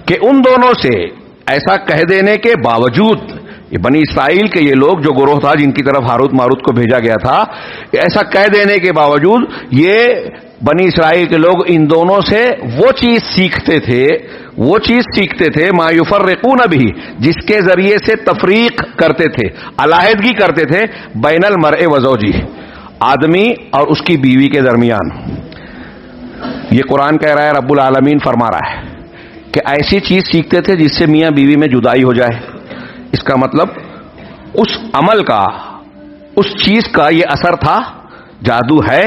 کہ ان دونوں سے ایسا کہہ دینے کے باوجود، یہ بنی اسرائیل کے یہ لوگ جو گروہ تھا جن کی طرف ہاروت ماروت کو بھیجا گیا تھا، ایسا کہہ دینے کے باوجود یہ بنی اسرائیل کے لوگ ان دونوں سے وہ چیز سیکھتے تھے ما یفرقون بھی، جس کے ذریعے سے تفریق کرتے تھے، علیحدگی کرتے تھے، بین المرء وزوجہ، آدمی اور اس کی بیوی کے درمیان۔ یہ قرآن کہہ رہا ہے، رب العالمین فرما رہا ہے کہ ایسی چیز سیکھتے تھے جس سے میاں بیوی میں جدائی ہو جائے۔ اس کا مطلب اس عمل کا، اس چیز کا یہ اثر تھا، جادو ہے،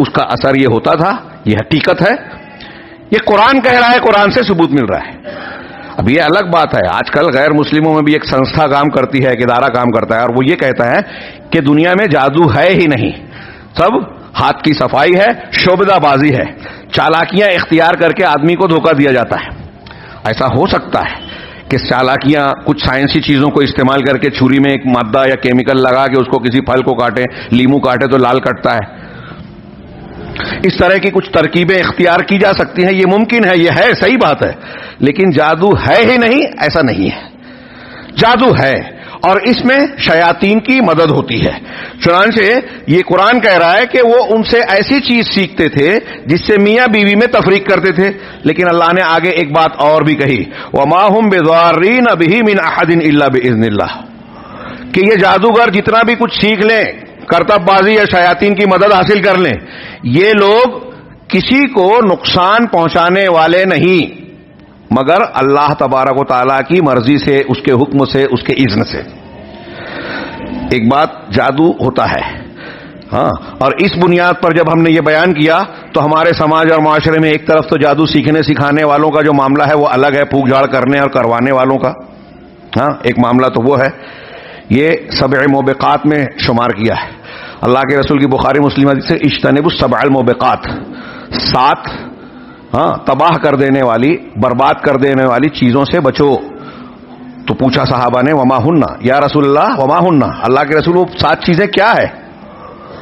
اس کا اثر یہ ہوتا تھا، یہ حقیقت ہے۔ یہ قرآن کہہ رہا ہے، قرآن سے ثبوت مل رہا ہے۔ اب یہ الگ بات ہے، آج کل غیر مسلموں میں بھی ایک سنستھا کام کرتی ہے، ایک ادارہ کام کرتا ہے، اور وہ یہ کہتا ہے کہ دنیا میں جادو ہے ہی نہیں، سب ہاتھ کی صفائی ہے، شعبدہ بازی ہے، چالاکیاں اختیار کر کے آدمی کو دھوکہ دیا جاتا ہے۔ ایسا ہو سکتا ہے کہ چالاکیاں کچھ سائنسی چیزوں کو استعمال کر کے چھری میں ایک مادہ یا کیمیکل لگا کے اس کو کسی پھل کو کاٹے، لیمو کاٹے تو لال کٹتا ہے، اس طرح کی کچھ ترکیبیں اختیار کی جا سکتی ہیں، یہ ممکن ہے، یہ ہے، صحیح بات ہے، لیکن جادو ہے ہی نہیں ایسا نہیں ہے۔ جادو ہے اور اس میں شیاطین کی مدد ہوتی ہے۔ چنانچہ یہ قرآن کہہ رہا ہے کہ وہ ان سے ایسی چیز سیکھتے تھے جس سے میاں بیوی میں تفریق کرتے تھے، لیکن اللہ نے آگے ایک بات اور بھی کہی، وَمَا هُمْ بِضَارِّينَ بِهِ مِنْ أَحَدٍ إِلَّا بِإِذْنِ اللَّهِ، کہ یہ جادوگر جتنا بھی کچھ سیکھ لیں، کرتب بازی یا شیاطین کی مدد حاصل کر لیں، یہ لوگ کسی کو نقصان پہنچانے والے نہیں مگر اللہ تبارک و تعالیٰ کی مرضی سے، اس کے حکم سے، اس کے اذن سے۔ ایک بات جادو ہوتا ہے، ہاں، اور اس بنیاد پر جب ہم نے یہ بیان کیا تو ہمارے سماج اور معاشرے میں ایک طرف تو جادو سیکھنے سکھانے والوں کا جو معاملہ ہے وہ الگ ہے، پھونک جھاڑ کرنے اور کروانے والوں کا، ہاں ایک معاملہ تو وہ ہے، یہ 7 موبقات میں شمار کیا ہے، اللہ کے رسول کی بخاری مسلم حدیث سے اجتنبوا السبع الموبقات، 7 تباہ کر دینے والی، برباد کر دینے والی چیزوں سے بچو. تو پوچھا صحابہ نے وما ہن، یا رسول اللہ وما ہن، اللہ کے رسول وہ 7 چیزیں کیا ہے؟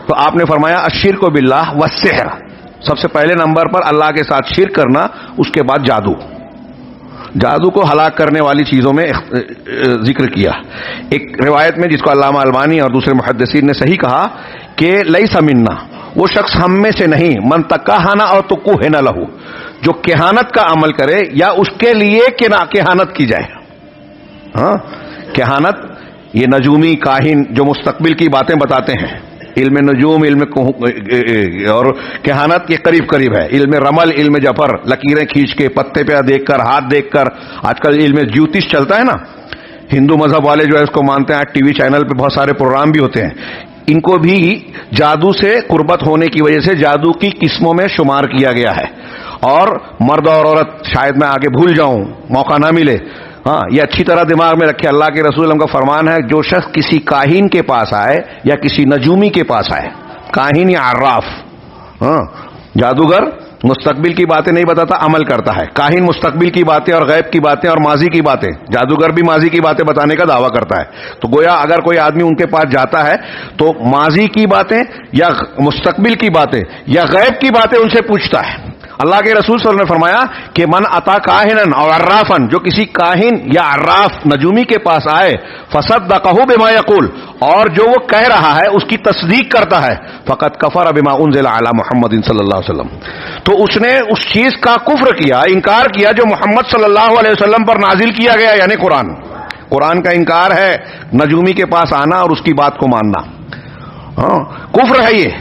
تو آپ نے فرمایا الشرک باللہ والسحر، سب سے پہلے نمبر پر اللہ کے ساتھ شرک کرنا، اس کے بعد جادو. جادو کو ہلاک کرنے والی چیزوں میں ذکر کیا. ایک روایت میں جس کو علامہ البانی اور دوسرے محدثین نے صحیح کہا کہ لیس منا، وہ شخص ہم میں سے نہیں، من تکہن اور تکہن لہ، جو کہانت کا عمل کرے یا اس کے لیے کہانت کی جائے. کہانت یہ نجومی کاہن جو مستقبل کی باتیں بتاتے ہیں، علم نجوم، علم اور کہانت یہ قریب قریب ہے. علم رمل، علم جفر، لکیریں کھینچ کے پتے پہ دیکھ کر، ہاتھ دیکھ کر. آج کل علم جیوتش چلتا ہے نا، ہندو مذہب والے جو ہے اس کو مانتے ہیں. ٹی وی چینل پہ بہت سارے پروگرام بھی ہوتے ہیں. ان کو بھی جادو سے قربت ہونے کی وجہ سے جادو کی قسموں میں شمار کیا گیا ہے. اور مرد اور عورت، شاید میں آگے بھول جاؤں، موقع نہ ملے، یہ اچھی طرح دماغ میں رکھے. اللہ کے رسول کا فرمان ہے جو شخص کسی کاہن کے پاس آئے یا کسی نجومی کے پاس آئے، کاہن یا عراف، جادوگر مستقبل کی باتیں نہیں بتاتا، عمل کرتا ہے. کاہن مستقبل کی باتیں اور غیب کی باتیں اور ماضی کی باتیں، جادوگر بھی ماضی کی باتیں بتانے کا دعویٰ کرتا ہے. تو گویا اگر کوئی آدمی ان کے پاس جاتا ہے تو ماضی کی باتیں یا مستقبل کی باتیں یا غیب کی باتیں ان سے پوچھتا ہے. اللہ کے رسول صلی اللہ علیہ وسلم نے فرمایا کہ من اتا کاہنن اور عرافن، جو کسی کاہن یا عراف نجومی کے پاس آئے، فصدقہ بما یقول، اور جو وہ کہہ رہا ہے اس کی تصدیق کرتا ہے، فقد کفر بما انزل علی محمد صلی اللہ علیہ وسلم، تو اس نے اس چیز کا کفر کیا، انکار کیا جو محمد صلی اللہ علیہ وسلم پر نازل کیا گیا، یعنی قرآن کا انکار ہے نجومی کے پاس آنا اور اس کی بات کو ماننا. کفر ہے یہ.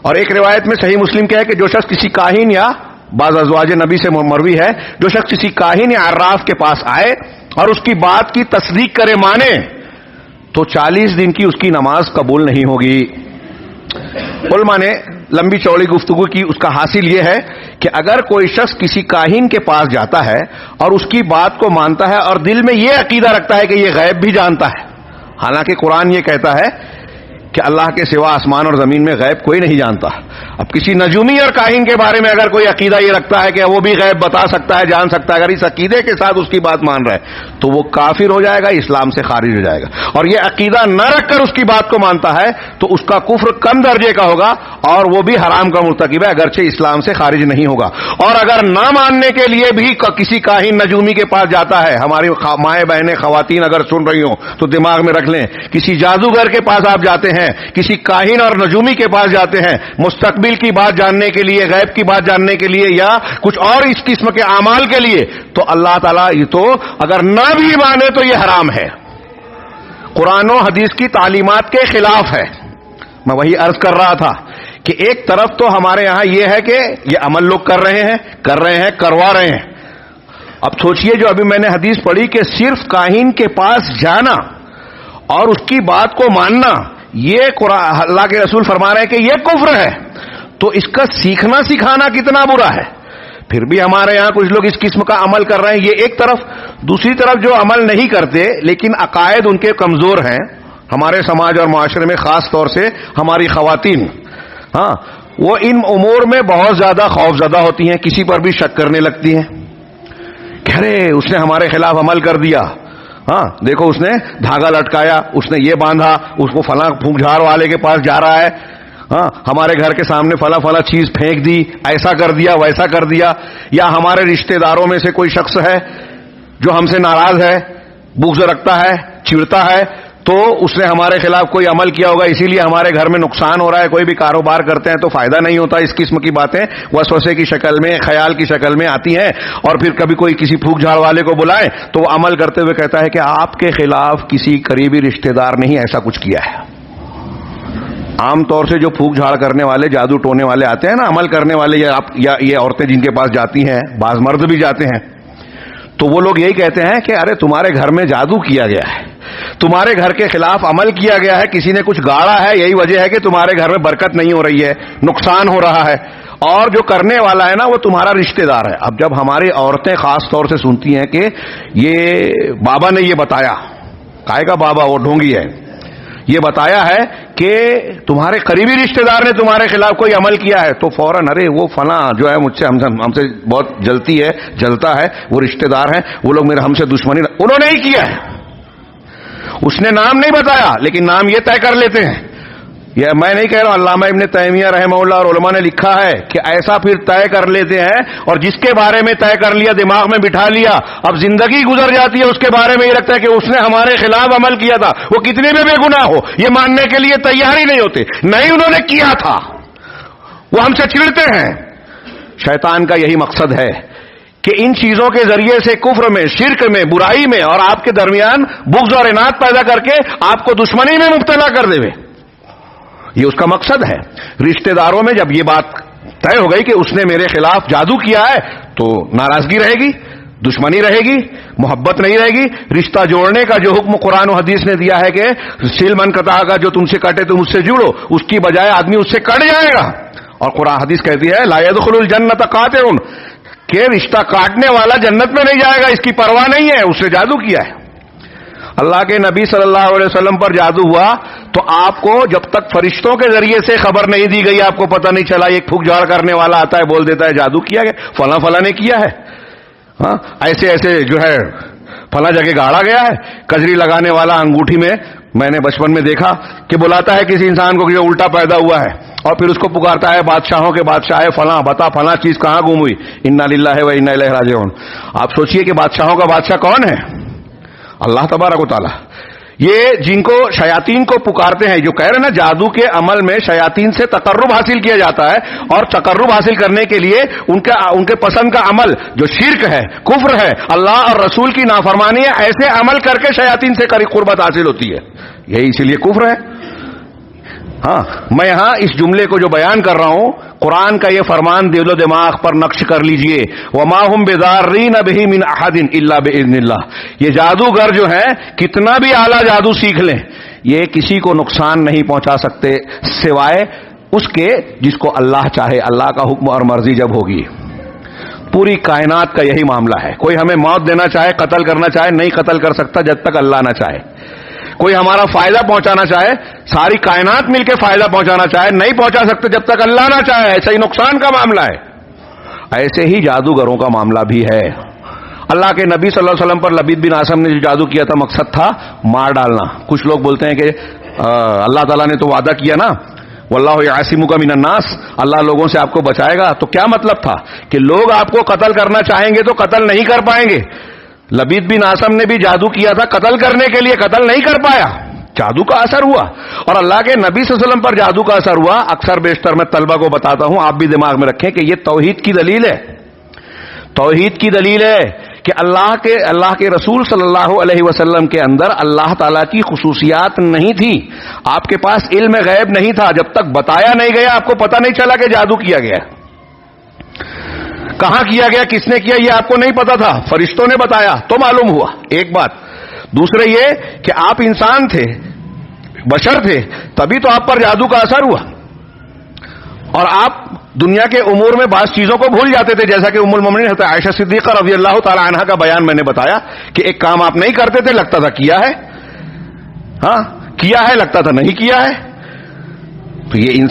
اور ایک روایت میں صحیح مسلم کیا ہے کہ جو شخص کسی کاہن یا بعض ازواج نبی سے مروی ہے، جو شخص کسی کاہن یا عراف کے پاس آئے اور اس کی بات کی تصدیق کرے، مانے، تو 40 دن کی اس کی نماز قبول نہیں ہوگی. علماء نے لمبی چوڑی گفتگو کی. اس کا حاصل یہ ہے کہ اگر کوئی شخص کسی کاہن کے پاس جاتا ہے اور اس کی بات کو مانتا ہے اور دل میں یہ عقیدہ رکھتا ہے کہ یہ غیب بھی جانتا ہے، حالانکہ قرآن یہ کہتا ہے کہ اللہ کے سوا آسمان اور زمین میں غیب کوئی نہیں جانتا. اب کسی نجومی اور کاہن کے بارے میں اگر کوئی عقیدہ یہ رکھتا ہے کہ وہ بھی غیب بتا سکتا ہے، جان سکتا ہے، اگر اس عقیدے کے ساتھ اس کی بات مان رہا ہے تو وہ کافر ہو جائے گا، اسلام سے خارج ہو جائے گا. اور یہ عقیدہ نہ رکھ کر اس کی بات کو مانتا ہے تو اس کا کفر کم درجے کا ہوگا اور وہ بھی حرام کا مرتکب ہے، اگرچہ اسلام سے خارج نہیں ہوگا. اور اگر نہ ماننے کے لیے بھی کسی کاہن نجومی کے پاس جاتا ہے، ہماری مائیں بہنیں خواتین اگر سن رہی ہوں تو دماغ میں رکھ لیں، کسی جادوگر کے پاس آپ جاتے ہیں، کسی کاہن اور نجومی کے پاس جاتے ہیں مستقبل کی بات جاننے کے لیے، غیب کی بات جاننے کے لیے یا کچھ اور اس قسم کے اعمال کے لیے، تو اللہ تعالیٰ یہ تو اگر نہ بھی مانے تو یہ حرام ہے، قرآن و حدیث کی تعلیمات کے خلاف ہے. میں وہی عرض کر رہا تھا کہ ایک طرف تو ہمارے یہاں یہ ہے کہ یہ عمل لوگ کر رہے ہیں، کروا رہے ہیں. اب سوچئے جو ابھی میں نے حدیث پڑھی کہ صرف کاہن کے پاس جانا اور اس کی بات کو ماننا، یہ اللہ کے رسول فرما رہے ہیں کہ یہ کفر ہے. تو اس کا سیکھنا سکھانا کتنا برا ہے. پھر بھی ہمارے یہاں کچھ لوگ اس قسم کا عمل کر رہے ہیں، یہ ایک طرف. دوسری طرف جو عمل نہیں کرتے لیکن عقائد ان کے کمزور ہیں، ہمارے سماج اور معاشرے میں خاص طور سے ہماری خواتین، وہ ان امور میں بہت زیادہ خوف زدہ ہوتی ہیں، کسی پر بھی شک کرنے لگتی ہیں کہ ارے اس نے ہمارے خلاف عمل کر دیا، دیکھو اس نے دھاگا لٹکایا، اس نے یہ باندھا، اس کو فلاں پھونک جھاڑ والے کے پاس جا رہا ہے، ہمارے گھر کے سامنے فلاں چیز پھینک دی، ایسا کر دیا ویسا کر دیا. یا ہمارے رشتہ داروں میں سے کوئی شخص ہے جو ہم سے ناراض ہے، بغض رکھتا ہے، چڑھتا ہے، تو اس نے ہمارے خلاف کوئی عمل کیا ہوگا، اسی لیے ہمارے گھر میں نقصان ہو رہا ہے. کوئی بھی کاروبار کرتے ہیں تو فائدہ نہیں ہوتا. اس قسم کی باتیں وسوسے کی شکل میں، خیال کی شکل میں آتی ہیں. اور پھر کبھی کوئی کسی پھونک جھاڑ والے کو بلائے تو وہ عمل کرتے ہوئے کہتا ہے کہ آپ کے خلاف کسی قریبی رشتہ دار نے ہی ایسا کچھ کیا ہے. عام طور سے جو پھونک جھاڑ کرنے والے، جادو ٹونے والے آتے ہیں نا، عمل کرنے والے، یا یہ عورتیں جن کے پاس جاتی ہیں، بعض مرد بھی جاتے ہیں، تو وہ لوگ یہی کہتے ہیں کہ ارے تمہارے گھر میں جادو کیا گیا ہے، تمہارے گھر کے خلاف عمل کیا گیا ہے، کسی نے کچھ گاڑا ہے، یہی وجہ ہے کہ تمہارے گھر میں برکت نہیں ہو رہی ہے، نقصان ہو رہا ہے، اور جو کرنے والا ہے نا وہ تمہارا رشتہ دار ہے. اب جب ہماری عورتیں خاص طور سے سنتی ہیں کہ یہ بابا نے یہ بتایا، کائے کا بابا، وہ ڈھونگی ہے، یہ بتایا ہے کہ تمہارے قریبی رشتہ دار نے تمہارے خلاف کوئی عمل کیا ہے تو فوراً ارے وہ فلاں جو ہے مجھ سے ہم سے بہت جلتا ہے، وہ رشتہ دار ہیں، وہ لوگ میرے ہم سے دشمنی، انہوں نے ہی کیا ہے. اس نے نام نہیں بتایا لیکن نام یہ طے کر لیتے ہیں. یہ میں نہیں کہہ رہا ہوں، علامہ ابن تیمیہ رحمہ اللہ اور علماء نے لکھا ہے کہ ایسا پھر طے کر لیتے ہیں، اور جس کے بارے میں طے کر لیا، دماغ میں بٹھا لیا، اب زندگی گزر جاتی ہے اس کے بارے میں یہ لگتا ہے کہ اس نے ہمارے خلاف عمل کیا تھا، وہ کتنے بھی بے گناہ ہو، یہ ماننے کے لیے تیار ہی نہیں ہوتے. نہیں انہوں نے کیا تھا، وہ ہم سے چڑھتے ہیں. شیطان کا یہی مقصد ہے کہ ان چیزوں کے ذریعے سے کفر میں، شرک میں، برائی میں اور آپ کے درمیان بغض اور عناد پیدا کر کے آپ کو دشمنی میں مبتلا کر دے. یہ اس کا مقصد ہے. رشتہ داروں میں جب یہ بات طے ہو گئی کہ اس نے میرے خلاف جادو کیا ہے تو ناراضگی رہے گی، دشمنی رہے گی، محبت نہیں رہے گی. رشتہ جوڑنے کا جو حکم قرآن و حدیث نے دیا ہے کہ سل من قطع کا، جو تم سے کٹے تم اس سے جڑو، اس کی بجائے آدمی اس سے کٹ جائے گا. اور قرآن حدیث کہتی ہے لا يدخل الجنت قاطع، کہ رشتہ کاٹنے والا جنت میں نہیں جائے گا، اس کی پرواہ نہیں ہے، اس نے جادو کیا ہے. اللہ کے نبی صلی اللہ علیہ وسلم پر جادو ہوا تو آپ کو جب تک فرشتوں کے ذریعے سے خبر نہیں دی گئی، آپ کو پتہ نہیں چلا. ایک پھوک جھاڑ کرنے والا آتا ہے، بول دیتا ہے جادو کیا گیا، فلاں فلاں نے کیا ہے، ہاں ایسے جو ہے فلاں جگہ گاڑا گیا ہے. کجری لگانے والا انگوٹھی میں نے بچپن میں دیکھا کہ بلاتا ہے کسی انسان کو کہ جو الٹا پیدا ہوا ہے، اور پھر اس کو پکارتا ہے بادشاہوں کے بادشاہ ہے فلاں، بتا فلاں چیز کہاں گم ہوئی. انا للہ و انا الیہ راجعون. آپ سوچئے کہ بادشاہوں کا بادشاہ کون ہے؟ اللہ تبارک و تعالی. یہ جن کو شیاطین کو پکارتے ہیں، جو کہہ رہے ہیں نا جادو کے عمل میں شیاطین سے تقرب حاصل کیا جاتا ہے، اور تقرب حاصل کرنے کے لیے ان کے پسند کا عمل جو شرک ہے، کفر ہے، اللہ اور رسول کی نافرمانی ہے، ایسے عمل کر کے شیاطین سے قربت حاصل ہوتی ہے. یہی اسی لیے کفر ہے. ہاں میں یہاں اس جملے کو جو بیان کر رہا ہوں، قرآن کا یہ فرمان دل و دماغ پر نقش کر لیجئے، وما هم بضارین به من احد الا باذن اللہ. یہ جادوگر جو ہیں کتنا بھی اعلیٰ جادو سیکھ لیں، یہ کسی کو نقصان نہیں پہنچا سکتے سوائے اس کے جس کو اللہ چاہے. اللہ کا حکم اور مرضی جب ہوگی. پوری کائنات کا یہی معاملہ ہے. کوئی ہمیں موت دینا چاہے، قتل کرنا چاہے، نہیں قتل کر سکتا جب تک اللہ نہ چاہے. کوئی ہمارا فائدہ پہنچانا چاہے، ساری کائنات مل کے فائدہ پہنچانا چاہے، نہیں پہنچا سکتے جب تک اللہ نہ چاہے. ایسا ہی نقصان کا معاملہ ہے. ایسے ہی جادوگروں کا معاملہ بھی ہے. اللہ کے نبی صلی اللہ علیہ وسلم پر لبید بن عاصم نے جو جادو کیا تھا، مقصد تھا مار ڈالنا. کچھ لوگ بولتے ہیں کہ اللہ تعالیٰ نے تو وعدہ کیا نا واللہ یعصمک من الناس، اللہ لوگوں سے آپ کو بچائے گا. تو کیا مطلب تھا کہ لوگ آپ کو قتل کرنا چاہیں گے تو قتل نہیں کر پائیں گے. لبید بن عاصم نے بھی جادو کیا تھا قتل کرنے کے لیے، قتل نہیں کر پایا. جادو کا اثر ہوا. اور اللہ کے نبی صلی اللہ علیہ وسلم پر جادو کا اثر ہوا. اکثر بیشتر میں طلبہ کو بتاتا ہوں، آپ بھی دماغ میں رکھیں کہ یہ توحید کی دلیل ہے. توحید کی دلیل ہے کہ اللہ کے رسول صلی اللہ علیہ وسلم کے اندر اللہ تعالیٰ کی خصوصیات نہیں تھی. آپ کے پاس علم غیب نہیں تھا. جب تک بتایا نہیں گیا آپ کو پتہ نہیں چلا کہ جادو کیا گیا. کہاں کیا گیا، کس نے کیا، یہ آپ کو نہیں پتا تھا. فرشتوں نے بتایا تو معلوم ہوا. ایک بات. دوسرے یہ کہ آپ انسان تھے، بشر تھے، تبھی تو آپ پر جادو کا اثر ہوا. اور آپ دنیا کے امور میں بعض چیزوں کو بھول جاتے تھے، جیسا کہ ام المومنین حضرت عائشہ صدیقہ رضی اللہ تعالی عنہا کا بیان میں نے بتایا کہ ایک کام آپ نہیں کرتے تھے، لگتا تھا کیا ہے، ہاں کیا ہے، لگتا تھا نہیں کیا ہے. تو یہ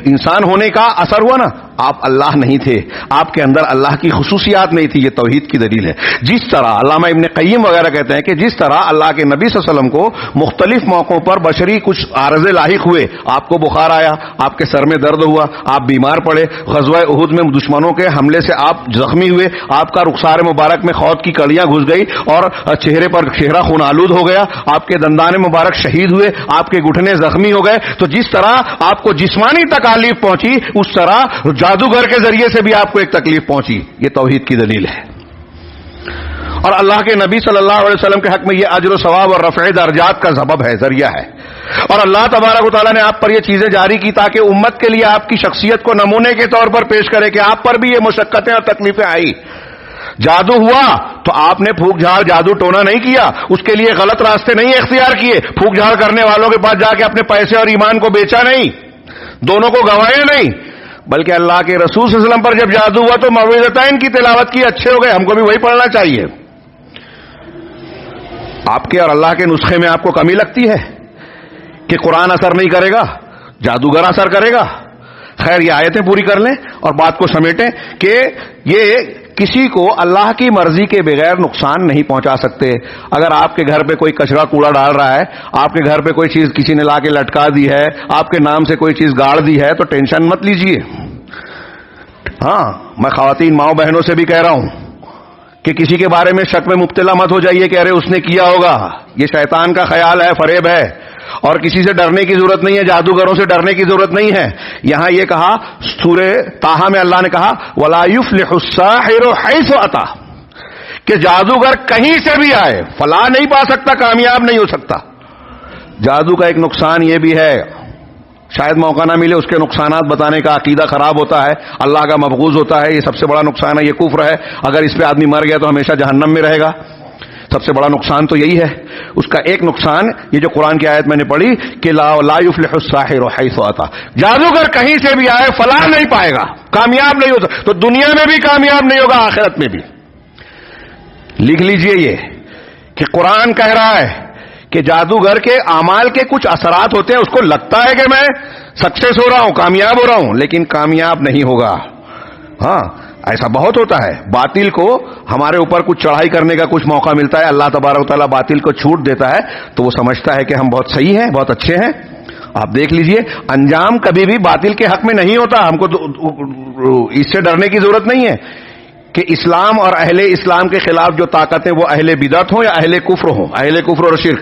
انسان ہونے کا اثر ہوا نا. آپ اللہ نہیں تھے، آپ کے اندر اللہ کی خصوصیات نہیں تھی. یہ توحید کی دلیل ہے. جس طرح علامہ ابن قیم وغیرہ کہتے ہیں کہ جس طرح اللہ کے نبی صلی اللہ علیہ وسلم کو مختلف موقعوں پر بشری کچھ عارضے لاحق ہوئے، آپ کو بخار آیا، آپ کے سر میں درد ہوا، آپ بیمار پڑے، غزوہ احد میں دشمنوں کے حملے سے آپ زخمی ہوئے، آپ کا رخسار مبارک میں خود کی کڑیاں گھس گئی اور چہرے پر چہرہ خون آلود ہو گیا، آپ کے دندان مبارک شہید ہوئے، آپ کے گھٹنے زخمی ہو گئے. تو جس طرح آپ کو جسمانی تکالیف پہنچی، اس طرح جادوگر کے ذریعے سے بھی آپ کو ایک تکلیف پہنچی. یہ توحید کی دلیل ہے. اور اللہ کے نبی صلی اللہ علیہ وسلم کے حق میں یہ اجر و ثواب اور رفع درجات کا سبب ہے، ذریعہ ہے. اور اللہ تبارک و تعالیٰ نے آپ پر یہ چیزیں جاری کی تاکہ امت کے لیے آپ کی شخصیت کو نمونے کے طور پر پیش کرے کہ آپ پر بھی یہ مشقتیں اور تکلیفیں آئی. جادو ہوا تو آپ نے پھونک جھاڑ جادو ٹونا نہیں کیا، اس کے لیے غلط راستے نہیں اختیار کیے، پھونک جھاڑ کرنے والوں کے پاس جا کے اپنے پیسے اور ایمان کو بیچا نہیں، دونوں کو گنوایا نہیں، بلکہ اللہ کے رسول صلی اللہ علیہ وسلم پر جب جادو ہوا تو موعظتین کی تلاوت کی، اچھے ہو گئے. ہم کو بھی وہی پڑھنا چاہیے. آپ کے اور اللہ کے نسخے میں آپ کو کمی لگتی ہے کہ قرآن اثر نہیں کرے گا، جادوگر اثر کرے گا؟ خیر یہ آیتیں پوری کر لیں اور بات کو سمیٹیں کہ یہ کسی کو اللہ کی مرضی کے بغیر نقصان نہیں پہنچا سکتے۔ اگر آپ کے گھر پہ کوئی کچرا کوڑا ڈال رہا ہے، آپ کے گھر پہ کوئی چیز کسی نے لا کے لٹکا دی ہے، آپ کے نام سے کوئی چیز گاڑ دی ہے، تو ٹینشن مت لیجئے۔ ہاں میں خواتین ماؤں بہنوں سے بھی کہہ رہا ہوں کہ کسی کے بارے میں شک میں مبتلا مت ہو جائیے کہ ارے اس نے کیا ہوگا، یہ شیطان کا خیال ہے، فریب ہے، اور کسی سے ڈرنے کی ضرورت نہیں ہے، جادوگروں سے ڈرنے کی ضرورت نہیں ہے۔ یہاں یہ کہا سورہ طٰہٰ میں اللہ نے کہا وَلَا يُفْلِحُ السَّاحِرُ حَيْثُ أَتَىٰ، کہ جادوگر کہیں سے بھی آئے فلاح نہیں پا سکتا، کامیاب نہیں ہو سکتا۔ جادو کا ایک نقصان یہ بھی ہے، شاید موقع نہ ملے اس کے نقصانات بتانے کا، عقیدہ خراب ہوتا ہے، اللہ کا مبغوض ہوتا ہے، یہ سب سے بڑا نقصان ہے، یہ کفر ہے، اگر اس پہ آدمی مر گیا تو ہمیشہ جہنم میں رہے گا۔ سب سے بڑا نقصان تو یہی ہے۔ اس کا ایک نقصان یہ جو قرآن کی آیت میں نے پڑھی کہ لا يفلح الساحر حیث أتى، جادوگر کہیں سے بھی آئے فلاح نہیں پائے گا، کامیاب نہیں ہو سکتا، تو دنیا میں بھی کامیاب نہیں ہوگا، آخرت میں بھی۔ لکھ لیجئے یہ کہ قرآن کہہ رہا ہے کہ جادوگر کے اعمال کے کچھ اثرات ہوتے ہیں، اس کو لگتا ہے کہ میں سکسیس ہو رہا ہوں، کامیاب ہو رہا ہوں، لیکن کامیاب نہیں ہوگا۔ ہاں ایسا بہت ہوتا ہے، باطل کو ہمارے اوپر کچھ چڑھائی کرنے کا کچھ موقع ملتا ہے، اللہ تبارک و تعالیٰ باطل کو چھوٹ دیتا ہے تو وہ سمجھتا ہے کہ ہم بہت صحیح ہیں، بہت اچھے ہیں۔ آپ دیکھ لیجئے انجام کبھی بھی باطل کے حق میں نہیں ہوتا، ہم کو اس سے ڈرنے کی ضرورت نہیں ہے کہ اسلام اور اہل اسلام کے خلاف جو طاقتیں وہ اہل بدعت ہوں یا اہل کفر ہوں، اہل کفر اور شرک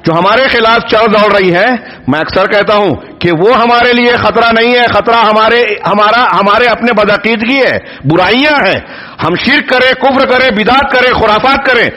جو ہمارے خلاف چل دوڑ رہی ہے، میں اکثر کہتا ہوں کہ وہ ہمارے لیے خطرہ نہیں ہے، خطرہ ہمارے اپنے بدعقیدگی ہے، برائیاں ہیں۔ ہم شرک کریں، کفر کریں، بدعت کریں، خرافات کریں،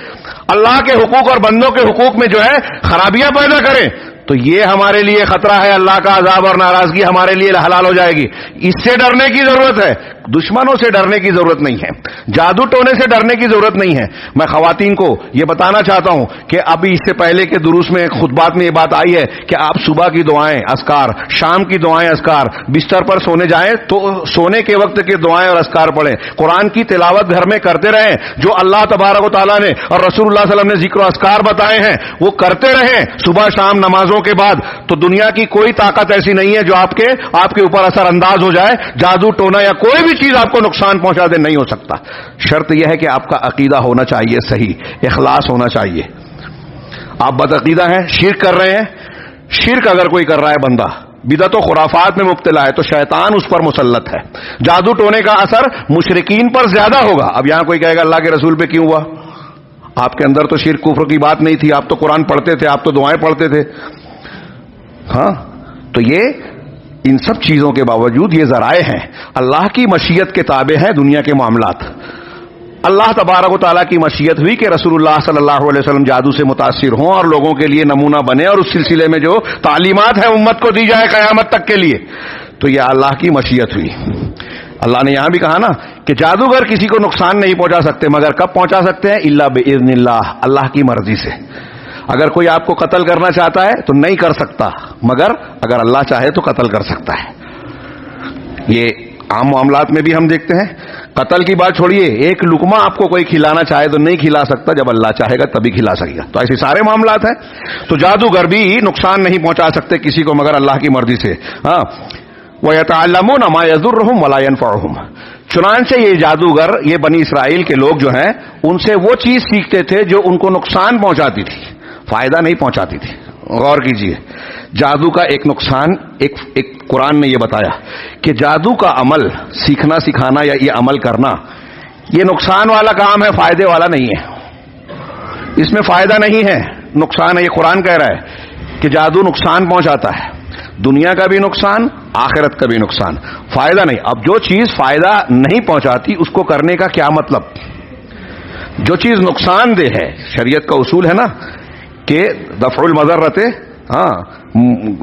اللہ کے حقوق اور بندوں کے حقوق میں جو ہے خرابیاں پیدا کریں، تو یہ ہمارے لیے خطرہ ہے، اللہ کا عذاب اور ناراضگی ہمارے لیے حلال ہو جائے گی۔ اس سے ڈرنے کی ضرورت ہے، دشمنوں سے ڈرنے کی ضرورت نہیں ہے، جادو ٹونے سے ڈرنے کی ضرورت نہیں ہے۔ میں خواتین کو یہ بتانا چاہتا ہوں کہ ابھی اس سے پہلے کے دروس میں خطبات میں یہ بات آئی ہے کہ آپ صبح کی دعائیں اذکار، شام کی دعائیں اذکار، بستر پر سونے جائیں تو سونے کے وقت کی دعائیں اور اذکار پڑھیں، قرآن کی تلاوت گھر میں کرتے رہیں، جو اللہ تبارک و تعالیٰ نے اور رسول اللہ صلی اللہ علیہ وسلم نے ذکر و اذکار بتائے ہیں وہ کرتے رہیں صبح شام نمازوں کے بعد، تو دنیا کی کوئی طاقت ایسی نہیں ہے جو آپ کے اوپر اثر انداز ہو جائے، جادو ٹونا یا کوئی بھی چیز آپ کو نقصان پہنچا دے نہیں ہو سکتا۔ شرط یہ ہے کہ آپ کا عقیدہ ہونا چاہیے صحیح، اخلاص ہونا چاہیے۔ آپ بدعقیدہ ہیں، شرک کر رہے ہیں، شرک اگر کوئی کر رہا ہے بندہ، بدعت و خرافات میں مبتلا ہے تو شیطان اس پر مسلط ہے، جادو ٹونے کا اثر مشرکین پر زیادہ ہوگا۔ اب یہاں کوئی کہے گا اللہ کے رسول پہ کیوں ہوا؟ آپ کے اندر تو شرک کفر کی بات نہیں تھی، آپ تو قرآن پڑھتے تھے، آپ تو دعائیں پڑھتے تھے۔ ہاں تو یہ ان سب چیزوں کے باوجود یہ ذرائع ہیں، اللہ کی مشیت کے تابع ہیں دنیا کے معاملات۔ اللہ تبارک و تعالیٰ کی مشیت ہوئی کہ رسول اللہ صلی اللہ علیہ وسلم جادو سے متاثر ہوں اور لوگوں کے لیے نمونہ بنے، اور اس سلسلے میں جو تعلیمات ہیں امت کو دی جائے قیامت تک کے لیے، تو یہ اللہ کی مشیت ہوئی۔ اللہ نے یہاں بھی کہا نا کہ جادوگر کسی کو نقصان نہیں پہنچا سکتے، مگر کب پہنچا سکتے ہیں؟ الا باذن اللہ، اللہ کی مرضی سے۔ اگر کوئی آپ کو قتل کرنا چاہتا ہے تو نہیں کر سکتا، مگر اگر اللہ چاہے تو قتل کر سکتا ہے۔ یہ عام معاملات میں بھی ہم دیکھتے ہیں، قتل کی بات چھوڑیے، ایک لقمہ آپ کو کوئی کھلانا چاہے تو نہیں کھلا سکتا، جب اللہ چاہے گا تبھی کھلا سکے گا۔ تو ایسے سارے معاملات ہیں، تو جادوگر بھی نقصان نہیں پہنچا سکتے کسی کو مگر اللہ کی مرضی سے۔ ہاں وَيَتَعَلَّمُونَ مَا يَضُرُّهُمْ وَلَا يَنفَعُهُمْ، چنانچہ یہ جادوگر، یہ بنی اسرائیل کے لوگ جو ہیں، ان سے وہ چیز سیکھتے تھے جو ان کو نقصان پہنچاتی تھی، فائدہ نہیں پہنچاتی تھی۔ غور کیجئے، جادو کا ایک نقصان ایک قرآن نے یہ بتایا کہ جادو کا عمل سیکھنا سکھانا یا یہ عمل کرنا یہ نقصان والا کام ہے، فائدے والا نہیں ہے، اس میں فائدہ نہیں ہے، نقصان ہے۔ یہ قرآن کہہ رہا ہے کہ جادو نقصان پہنچاتا ہے، دنیا کا بھی نقصان، آخرت کا بھی نقصان، فائدہ نہیں۔ اب جو چیز فائدہ نہیں پہنچاتی اس کو کرنے کا کیا مطلب؟ جو چیز نقصان دہ ہے، شریعت کا اصول ہے نا کہ دفع المضرۃ، ہاں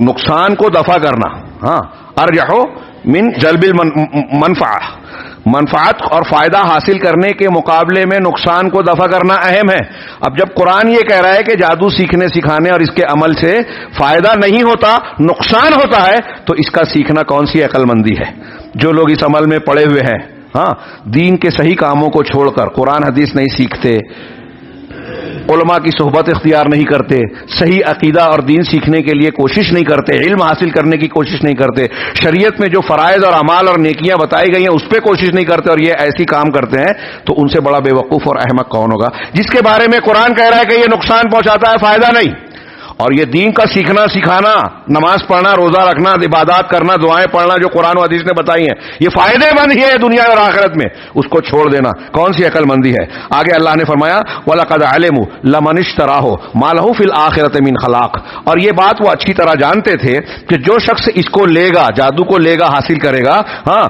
نقصان کو دفع کرنا، ہاں ارجح من جلب المنفعہ، منفعت اور فائدہ حاصل کرنے کے مقابلے میں نقصان کو دفع کرنا اہم ہے۔ اب جب قرآن یہ کہہ رہا ہے کہ جادو سیکھنے سکھانے اور اس کے عمل سے فائدہ نہیں ہوتا، نقصان ہوتا ہے، تو اس کا سیکھنا کون سی عقل مندی ہے؟ جو لوگ اس عمل میں پڑے ہوئے ہیں، ہاں دین کے صحیح کاموں کو چھوڑ کر قرآن حدیث نہیں سیکھتے، علماء کی صحبت اختیار نہیں کرتے، صحیح عقیدہ اور دین سیکھنے کے لیے کوشش نہیں کرتے، علم حاصل کرنے کی کوشش نہیں کرتے، شریعت میں جو فرائض اور اعمال اور نیکیاں بتائی گئی ہیں اس پہ کوشش نہیں کرتے، اور یہ ایسی کام کرتے ہیں، تو ان سے بڑا بے وقوف اور احمق کون ہوگا جس کے بارے میں قرآن کہہ رہا ہے کہ یہ نقصان پہنچاتا ہے، فائدہ نہیں۔ اور یہ دین کا سیکھنا سکھانا، نماز پڑھنا، روزہ رکھنا، عبادات کرنا، دعائیں پڑھنا جو قرآن و حدیث نے بتائی ہیں، یہ فائدے مند ہی ہے دنیا اور آخرت میں، اس کو چھوڑ دینا کون سی عقل مندی ہے؟ آگے اللہ نے فرمایا وَلَقَدْ عَلِمُوا لَمَنِ اشْتَرَاهُ مَا لَهُ فِي الْآخِرَةِ مِنْ خَلَاقٍ، اور یہ بات وہ اچھی طرح جانتے تھے کہ جو شخص اس کو لے گا، جادو کو لے گا، حاصل کرے گا، ہاں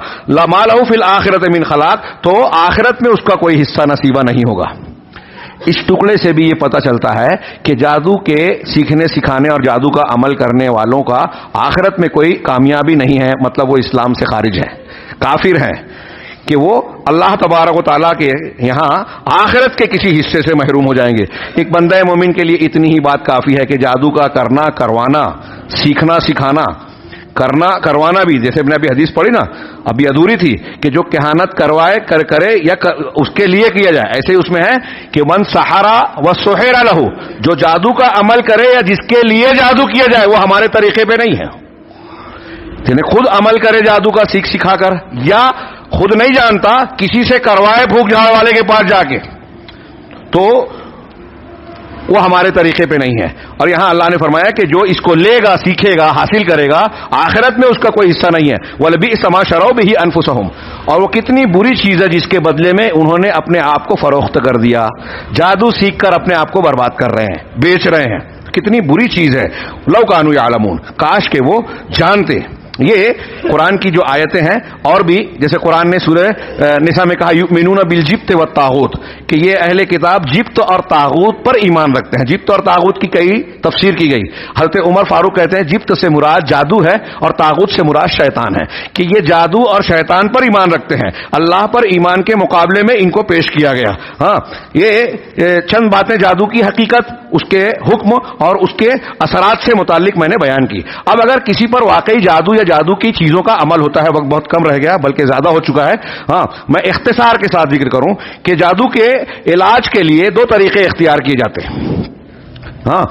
مَا لَهُ فِي الْآخِرَةِ مِنْ خَلَاقٍ، تو آخرت میں اس کا کوئی حصہ نصیبہ نہیں ہوگا۔ اس ٹکڑے سے بھی یہ پتہ چلتا ہے کہ جادو کے سیکھنے سکھانے اور جادو کا عمل کرنے والوں کا آخرت میں کوئی کامیابی نہیں ہے، مطلب وہ اسلام سے خارج ہے، کافر ہیں، کہ وہ اللہ تبارک و تعالیٰ کے یہاں آخرت کے کسی حصے سے محروم ہو جائیں گے۔ ایک بندہ مومن کے لیے اتنی ہی بات کافی ہے کہ جادو کا کرنا کروانا، سیکھنا سکھانا، کروانا بھی، جیسے میں نے ابھی حدیث پڑھی نا، ابھی ادھوری تھی، کہ جو کہانت کروائے کرے یا اس کے لیے کیا جائے، ایسے ہی اس میں ہے کہ من سحرا و سحر لہو، جو جادو کا عمل کرے یا جس کے لیے جادو کیا جائے، وہ ہمارے طریقے پہ نہیں ہے، یعنی خود عمل کرے جادو کا سیکھ سکھا کر، یا خود نہیں جانتا کسی سے کروائے پھونک جھاڑ والے کے پاس جا کے، تو وہ ہمارے طریقے پہ نہیں ہے۔ اور یہاں اللہ نے فرمایا کہ جو اس کو لے گا، سیکھے گا، حاصل کرے گا، آخرت میں اس کا کوئی حصہ نہیں ہے۔ وَلَبِئْسَ مَا شَرَوْا بِهِ أَنفُسَهُمْ، اور وہ کتنی بری چیز ہے جس کے بدلے میں انہوں نے اپنے آپ کو فروخت کر دیا، جادو سیکھ کر اپنے آپ کو برباد کر رہے ہیں، بیچ رہے ہیں، کتنی بری چیز ہے۔ لَوْ كَانُوا يَعْلَمُونَ، کاش کہ وہ جانتے۔ یہ قرآن کی جو آیتیں ہیں، اور بھی جیسے قرآن نے سورہ نساء میں کہا یؤمنون بالجبت والطاغوت، کہ یہ اہل کتاب جبت اور طاغوت پر ایمان رکھتے ہیں۔ جبت اور طاغوت کی کئی تفسیر کی گئی۔ حضرت عمر فاروق کہتے ہیں جبت سے مراد جادو ہے اور طاغوت سے مراد شیطان ہے، کہ یہ جادو اور شیطان پر ایمان رکھتے ہیں، اللہ پر ایمان کے مقابلے میں ان کو پیش کیا گیا۔ ہاں، یہ چند باتیں جادو کی حقیقت، اس کے حکم اور اس کے اثرات سے متعلق میں نے بیان کی۔ اب اگر کسی پر واقعی جادو یا جادو کی چیزوں کا عمل ہوتا ہے، وقت بہت کم رہ گیا بلکہ زیادہ ہو چکا ہے، ہاں میں اختصار کے ساتھ ذکر کروں کہ جادو کے علاج کے لیے دو طریقے اختیار کیے جاتے ہیں۔ ہاں،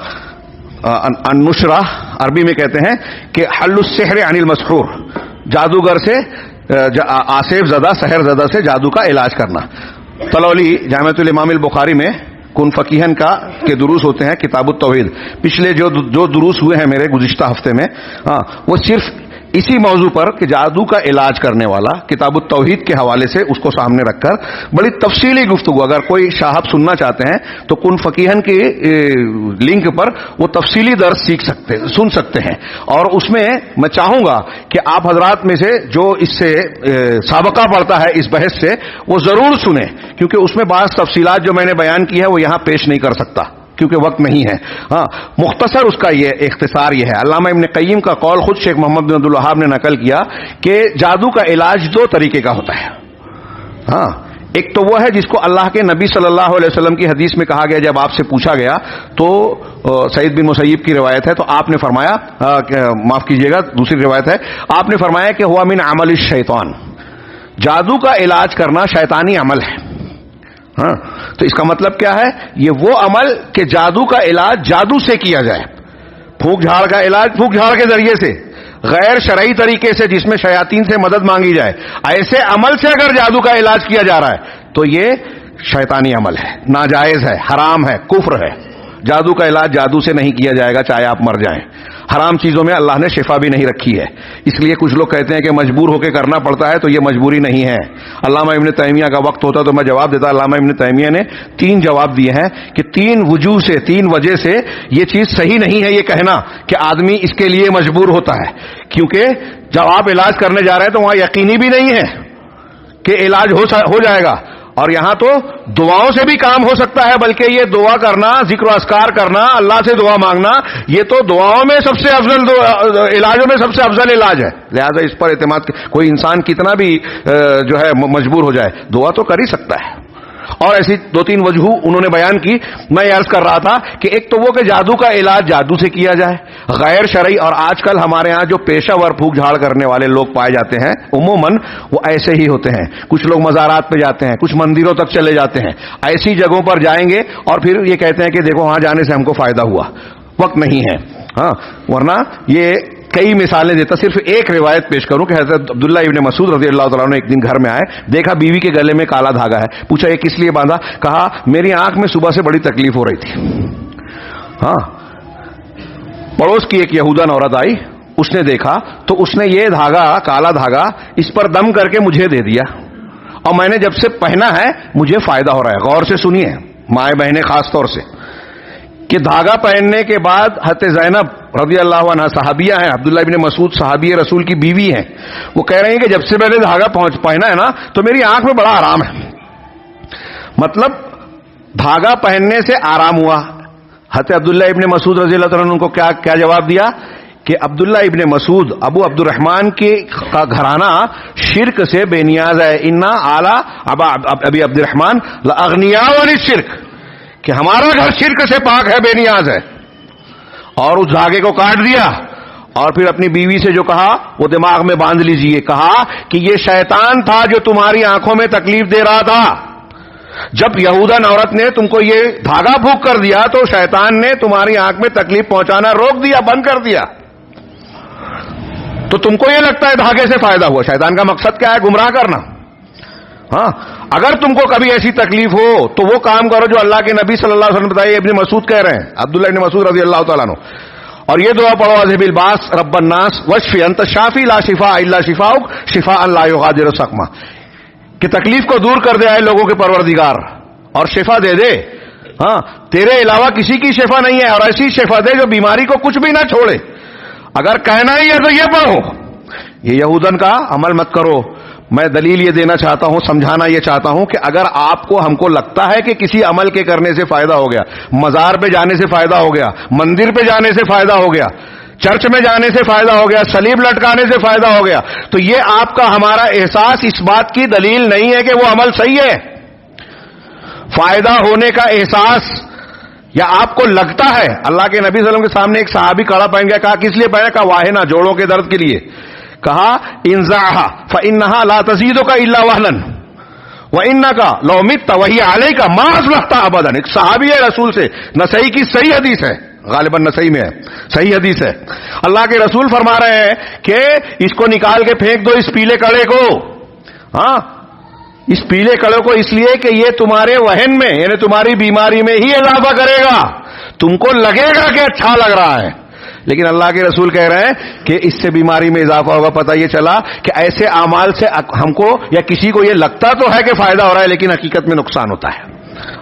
النشرہ عربی میں کہتے ہیں کہ حل السحر عن المسحور، جادوگر سے آصف زدہ، سحر زدہ سے جادو کا علاج کرنا۔ طلولی جامعۃ الامام البخاری میں کن فقیہن کے دروس ہوتے ہیں، کتاب التوحید، پچھلے جو دروس ہوئے ہیں میرے گزشتہ ہفتے میں، وہ صرف اسی موضوع پر کہ جادو کا علاج کرنے والا، کتاب التوحید کے حوالے سے اس کو سامنے رکھ کر بڑی تفصیلی گفتگو، اگر کوئی صاحب سننا چاہتے ہیں تو کن فقیہن کے لنک پر وہ تفصیلی درس سن سکتے ہیں۔ اور اس میں میں چاہوں گا کہ آپ حضرات میں سے جو اس سے سابقہ پڑتا ہے اس بحث سے، وہ ضرور سنیں، کیونکہ اس میں بعض تفصیلات جو میں نے بیان کی ہے وہ یہاں پیش نہیں کر سکتا کیونکہ وقت نہیں ہے۔ ہاں، مختصر اس کا یہ اختصار یہ ہے۔ علامہ ابن قیم کا قول خود شیخ محمد بن عبد الوہاب نے نقل کیا کہ جادو کا علاج دو طریقے کا ہوتا ہے۔ ہاں، ایک تو وہ ہے جس کو اللہ کے نبی صلی اللہ علیہ وسلم کی حدیث میں کہا گیا، جب آپ سے پوچھا گیا تو سعید بن مسیب کی روایت ہے، تو آپ نے فرمایا، معاف کیجیے گا دوسری روایت ہے، آپ نے فرمایا کہ ہوا من عمل الشیطان، جادو کا علاج کرنا شیطانی عمل ہے۔ ہاں، تو اس کا مطلب کیا ہے؟ یہ وہ عمل کہ جادو کا علاج جادو سے کیا جائے، پھونک جھاڑ کا علاج پھونک جھاڑ کے ذریعے سے، غیر شرعی طریقے سے جس میں شیاطین سے مدد مانگی جائے، ایسے عمل سے اگر جادو کا علاج کیا جا رہا ہے تو یہ شیطانی عمل ہے، ناجائز ہے، حرام ہے، کفر ہے۔ جادو کا علاج جادو سے نہیں کیا جائے گا چاہے آپ مر جائیں۔ حرام چیزوں میں اللہ نے شفا بھی نہیں رکھی ہے، اس لیے کچھ لوگ کہتے ہیں کہ مجبور ہو کے کرنا پڑتا ہے، تو یہ مجبوری نہیں ہے۔ علامہ ابن تیمیہ کا وقت ہوتا تو میں جواب دیتا۔ علامہ ابن تیمیہ نے 3 جواب دیے ہیں کہ 3 وجوہ سے، 3 وجہ سے یہ چیز صحیح نہیں ہے یہ کہنا کہ آدمی اس کے لیے مجبور ہوتا ہے، کیونکہ جب آپ علاج کرنے جا رہے ہیں تو وہاں یقینی بھی نہیں ہے کہ علاج ہو جائے گا، اور یہاں تو دعاؤں سے بھی کام ہو سکتا ہے، بلکہ یہ دعا کرنا، ذکر و اذکار کرنا، اللہ سے دعا مانگنا، یہ تو دعاؤں میں سب سے افضل علاجوں میں سب سے افضل علاج ہے۔ لہذا اس پر اعتماد، کوئی انسان کتنا بھی جو ہے مجبور ہو جائے، دعا تو کر ہی سکتا ہے۔ اور ایسی دو تین وجہ انہوں نے بیان کی. میں یہ عرض کر رہا تھا کہ ایک تو وہ کہ جادو کا علاج جادو سے کیا جائے غیر شرعی، اور آج کل ہمارے ہاں جو پیشہ ور پھونک جھاڑ کرنے والے لوگ پائے جاتے ہیں عموماً وہ ایسے ہی ہوتے ہیں. کچھ لوگ مزارات پہ جاتے ہیں، کچھ مندروں تک چلے جاتے ہیں، ایسی جگہوں پر جائیں گے اور پھر یہ کہتے ہیں کہ دیکھو وہاں جانے سے ہم کو فائدہ ہوا. وقت نہیں ہے ہاں، ورنہ یہ کئی مثالیں دیتا. صرف ایک روایت پیش کروں کہ حضرت عبداللہ ابن مسعود رضی اللہ تعالیٰ عنہ ایک دن گھر میں آئے، دیکھا بیوی کے گلے میں کالا دھاگا ہے. پوچھا یہ کس لیے باندھا؟ کہا میری آنکھ میں صبح سے بڑی تکلیف ہو رہی تھی. ہاں، پڑوس کی ایک یہودن عورت آئی، اس نے دیکھا تو اس نے یہ دھاگا، کالا دھاگا اس پر دم کر کے مجھے دے دیا، اور میں نے جب سے پہنا ہے مجھے فائدہ ہو رہا ہے. غور سے سنیے مائیں بہنیں خاص طور سے، کہ دھاگا پہننے کے بعد حضرت زینب رضی اللہ عنہ صحابیہ ہیں، عبداللہ ابن مسعود صحابی رسول کی بیوی ہیں، وہ کہہ رہے ہیں کہ جب سے میں نے دھاگا پہنا ہے نا تو میری آنکھ میں بڑا آرام ہے. مطلب دھاگا پہننے سے آرام ہوا. حضرت عبداللہ ابن مسعود رضی اللہ عنہ کو کیا جواب دیا کہ عبداللہ ابن مسعود ابو عبد الرحمن کا گھرانہ شرک سے بے نیاز ہے. انا اعلی ابی عبد الرحمن لاغنیاء عن الشرک، کہ ہمارا گھر شرک سے پاک ہے، بے نیاز ہے. اور اس دھاگے کو کاٹ دیا اور پھر اپنی بیوی سے جو کہا وہ دماغ میں باندھ لیجئے. کہا کہ یہ شیطان تھا جو تمہاری آنکھوں میں تکلیف دے رہا تھا. جب یہودن عورت نے تم کو یہ دھاگا پھونک کر دیا تو شیطان نے تمہاری آنکھ میں تکلیف پہنچانا روک دیا، بند کر دیا. تو تم کو یہ لگتا ہے دھاگے سے فائدہ ہوا. شیطان کا مقصد کیا ہے؟ گمراہ کرنا. ہاں، اگر تم کو کبھی ایسی تکلیف ہو تو وہ کام کرو جو اللہ کے نبی صلی اللہ علیہ وسلم بتائیے. ابن مسعود کہہ رہے ہیں، عبداللہ ابن مسعود رضی اللہ تعالیٰ عنہ، اور یہ دعا پڑھو اذهب الباس رب الناس واشف انت الشافی لا شفاء الا شفاؤک شفاء لا یغادر سقما، کہ تکلیف کو دور کر دے آئے لوگوں کے پروردگار اور شفا دے دے. ہاں، تیرے علاوہ کسی کی شفا نہیں ہے، اور ایسی شفا دے جو بیماری کو کچھ بھی نہ چھوڑے. اگر کہنا ہی ہے تو یہ پڑھو. یہ یہودن کا عمل مت کرو. میں دلیل یہ دینا چاہتا ہوں، سمجھانا یہ چاہتا ہوں کہ اگر آپ کو ہم کو لگتا ہے کہ کسی عمل کے کرنے سے فائدہ ہو گیا، مزار پہ جانے سے فائدہ ہو گیا، مندر پہ جانے سے فائدہ ہو گیا، چرچ میں جانے سے فائدہ ہو گیا، صلیب لٹکانے سے فائدہ ہو گیا، تو یہ آپ کا ہمارا احساس اس بات کی دلیل نہیں ہے کہ وہ عمل صحیح ہے. فائدہ ہونے کا احساس یا آپ کو لگتا ہے. اللہ کے نبی صلی اللہ علیہ وسلم کے سامنے ایک صحابی کڑا پہن گیا. کہا کس لیے پہنا؟ کہا واہنا، جوڑوں کے درد کے لیے. کہا انزعها فانها لا تزيدك الا وهنا وانك لو مت وهي عليك ما اصلحت ابدا. ایک صحابی ہے رسول سے، نسائی کی صحیح حدیث ہے، غالباً نسائی میں ہے، صحیح حدیث ہے. اللہ کے رسول فرما رہے ہیں کہ اس کو نکال کے پھینک دو، اس پیلے کڑے کو. ہاں، اس پیلے کڑے کو اس لیے کہ یہ تمہارے وہن میں یعنی تمہاری بیماری میں ہی اضافہ کرے گا. تم کو لگے گا کہ اچھا لگ رہا ہے، لیکن اللہ کے رسول کہہ رہے ہیں کہ اس سے بیماری میں اضافہ ہوگا. پتہ یہ چلا کہ ایسے اعمال سے ہم کو یا کسی کو یہ لگتا تو ہے کہ فائدہ ہو رہا ہے، لیکن حقیقت میں نقصان ہوتا ہے.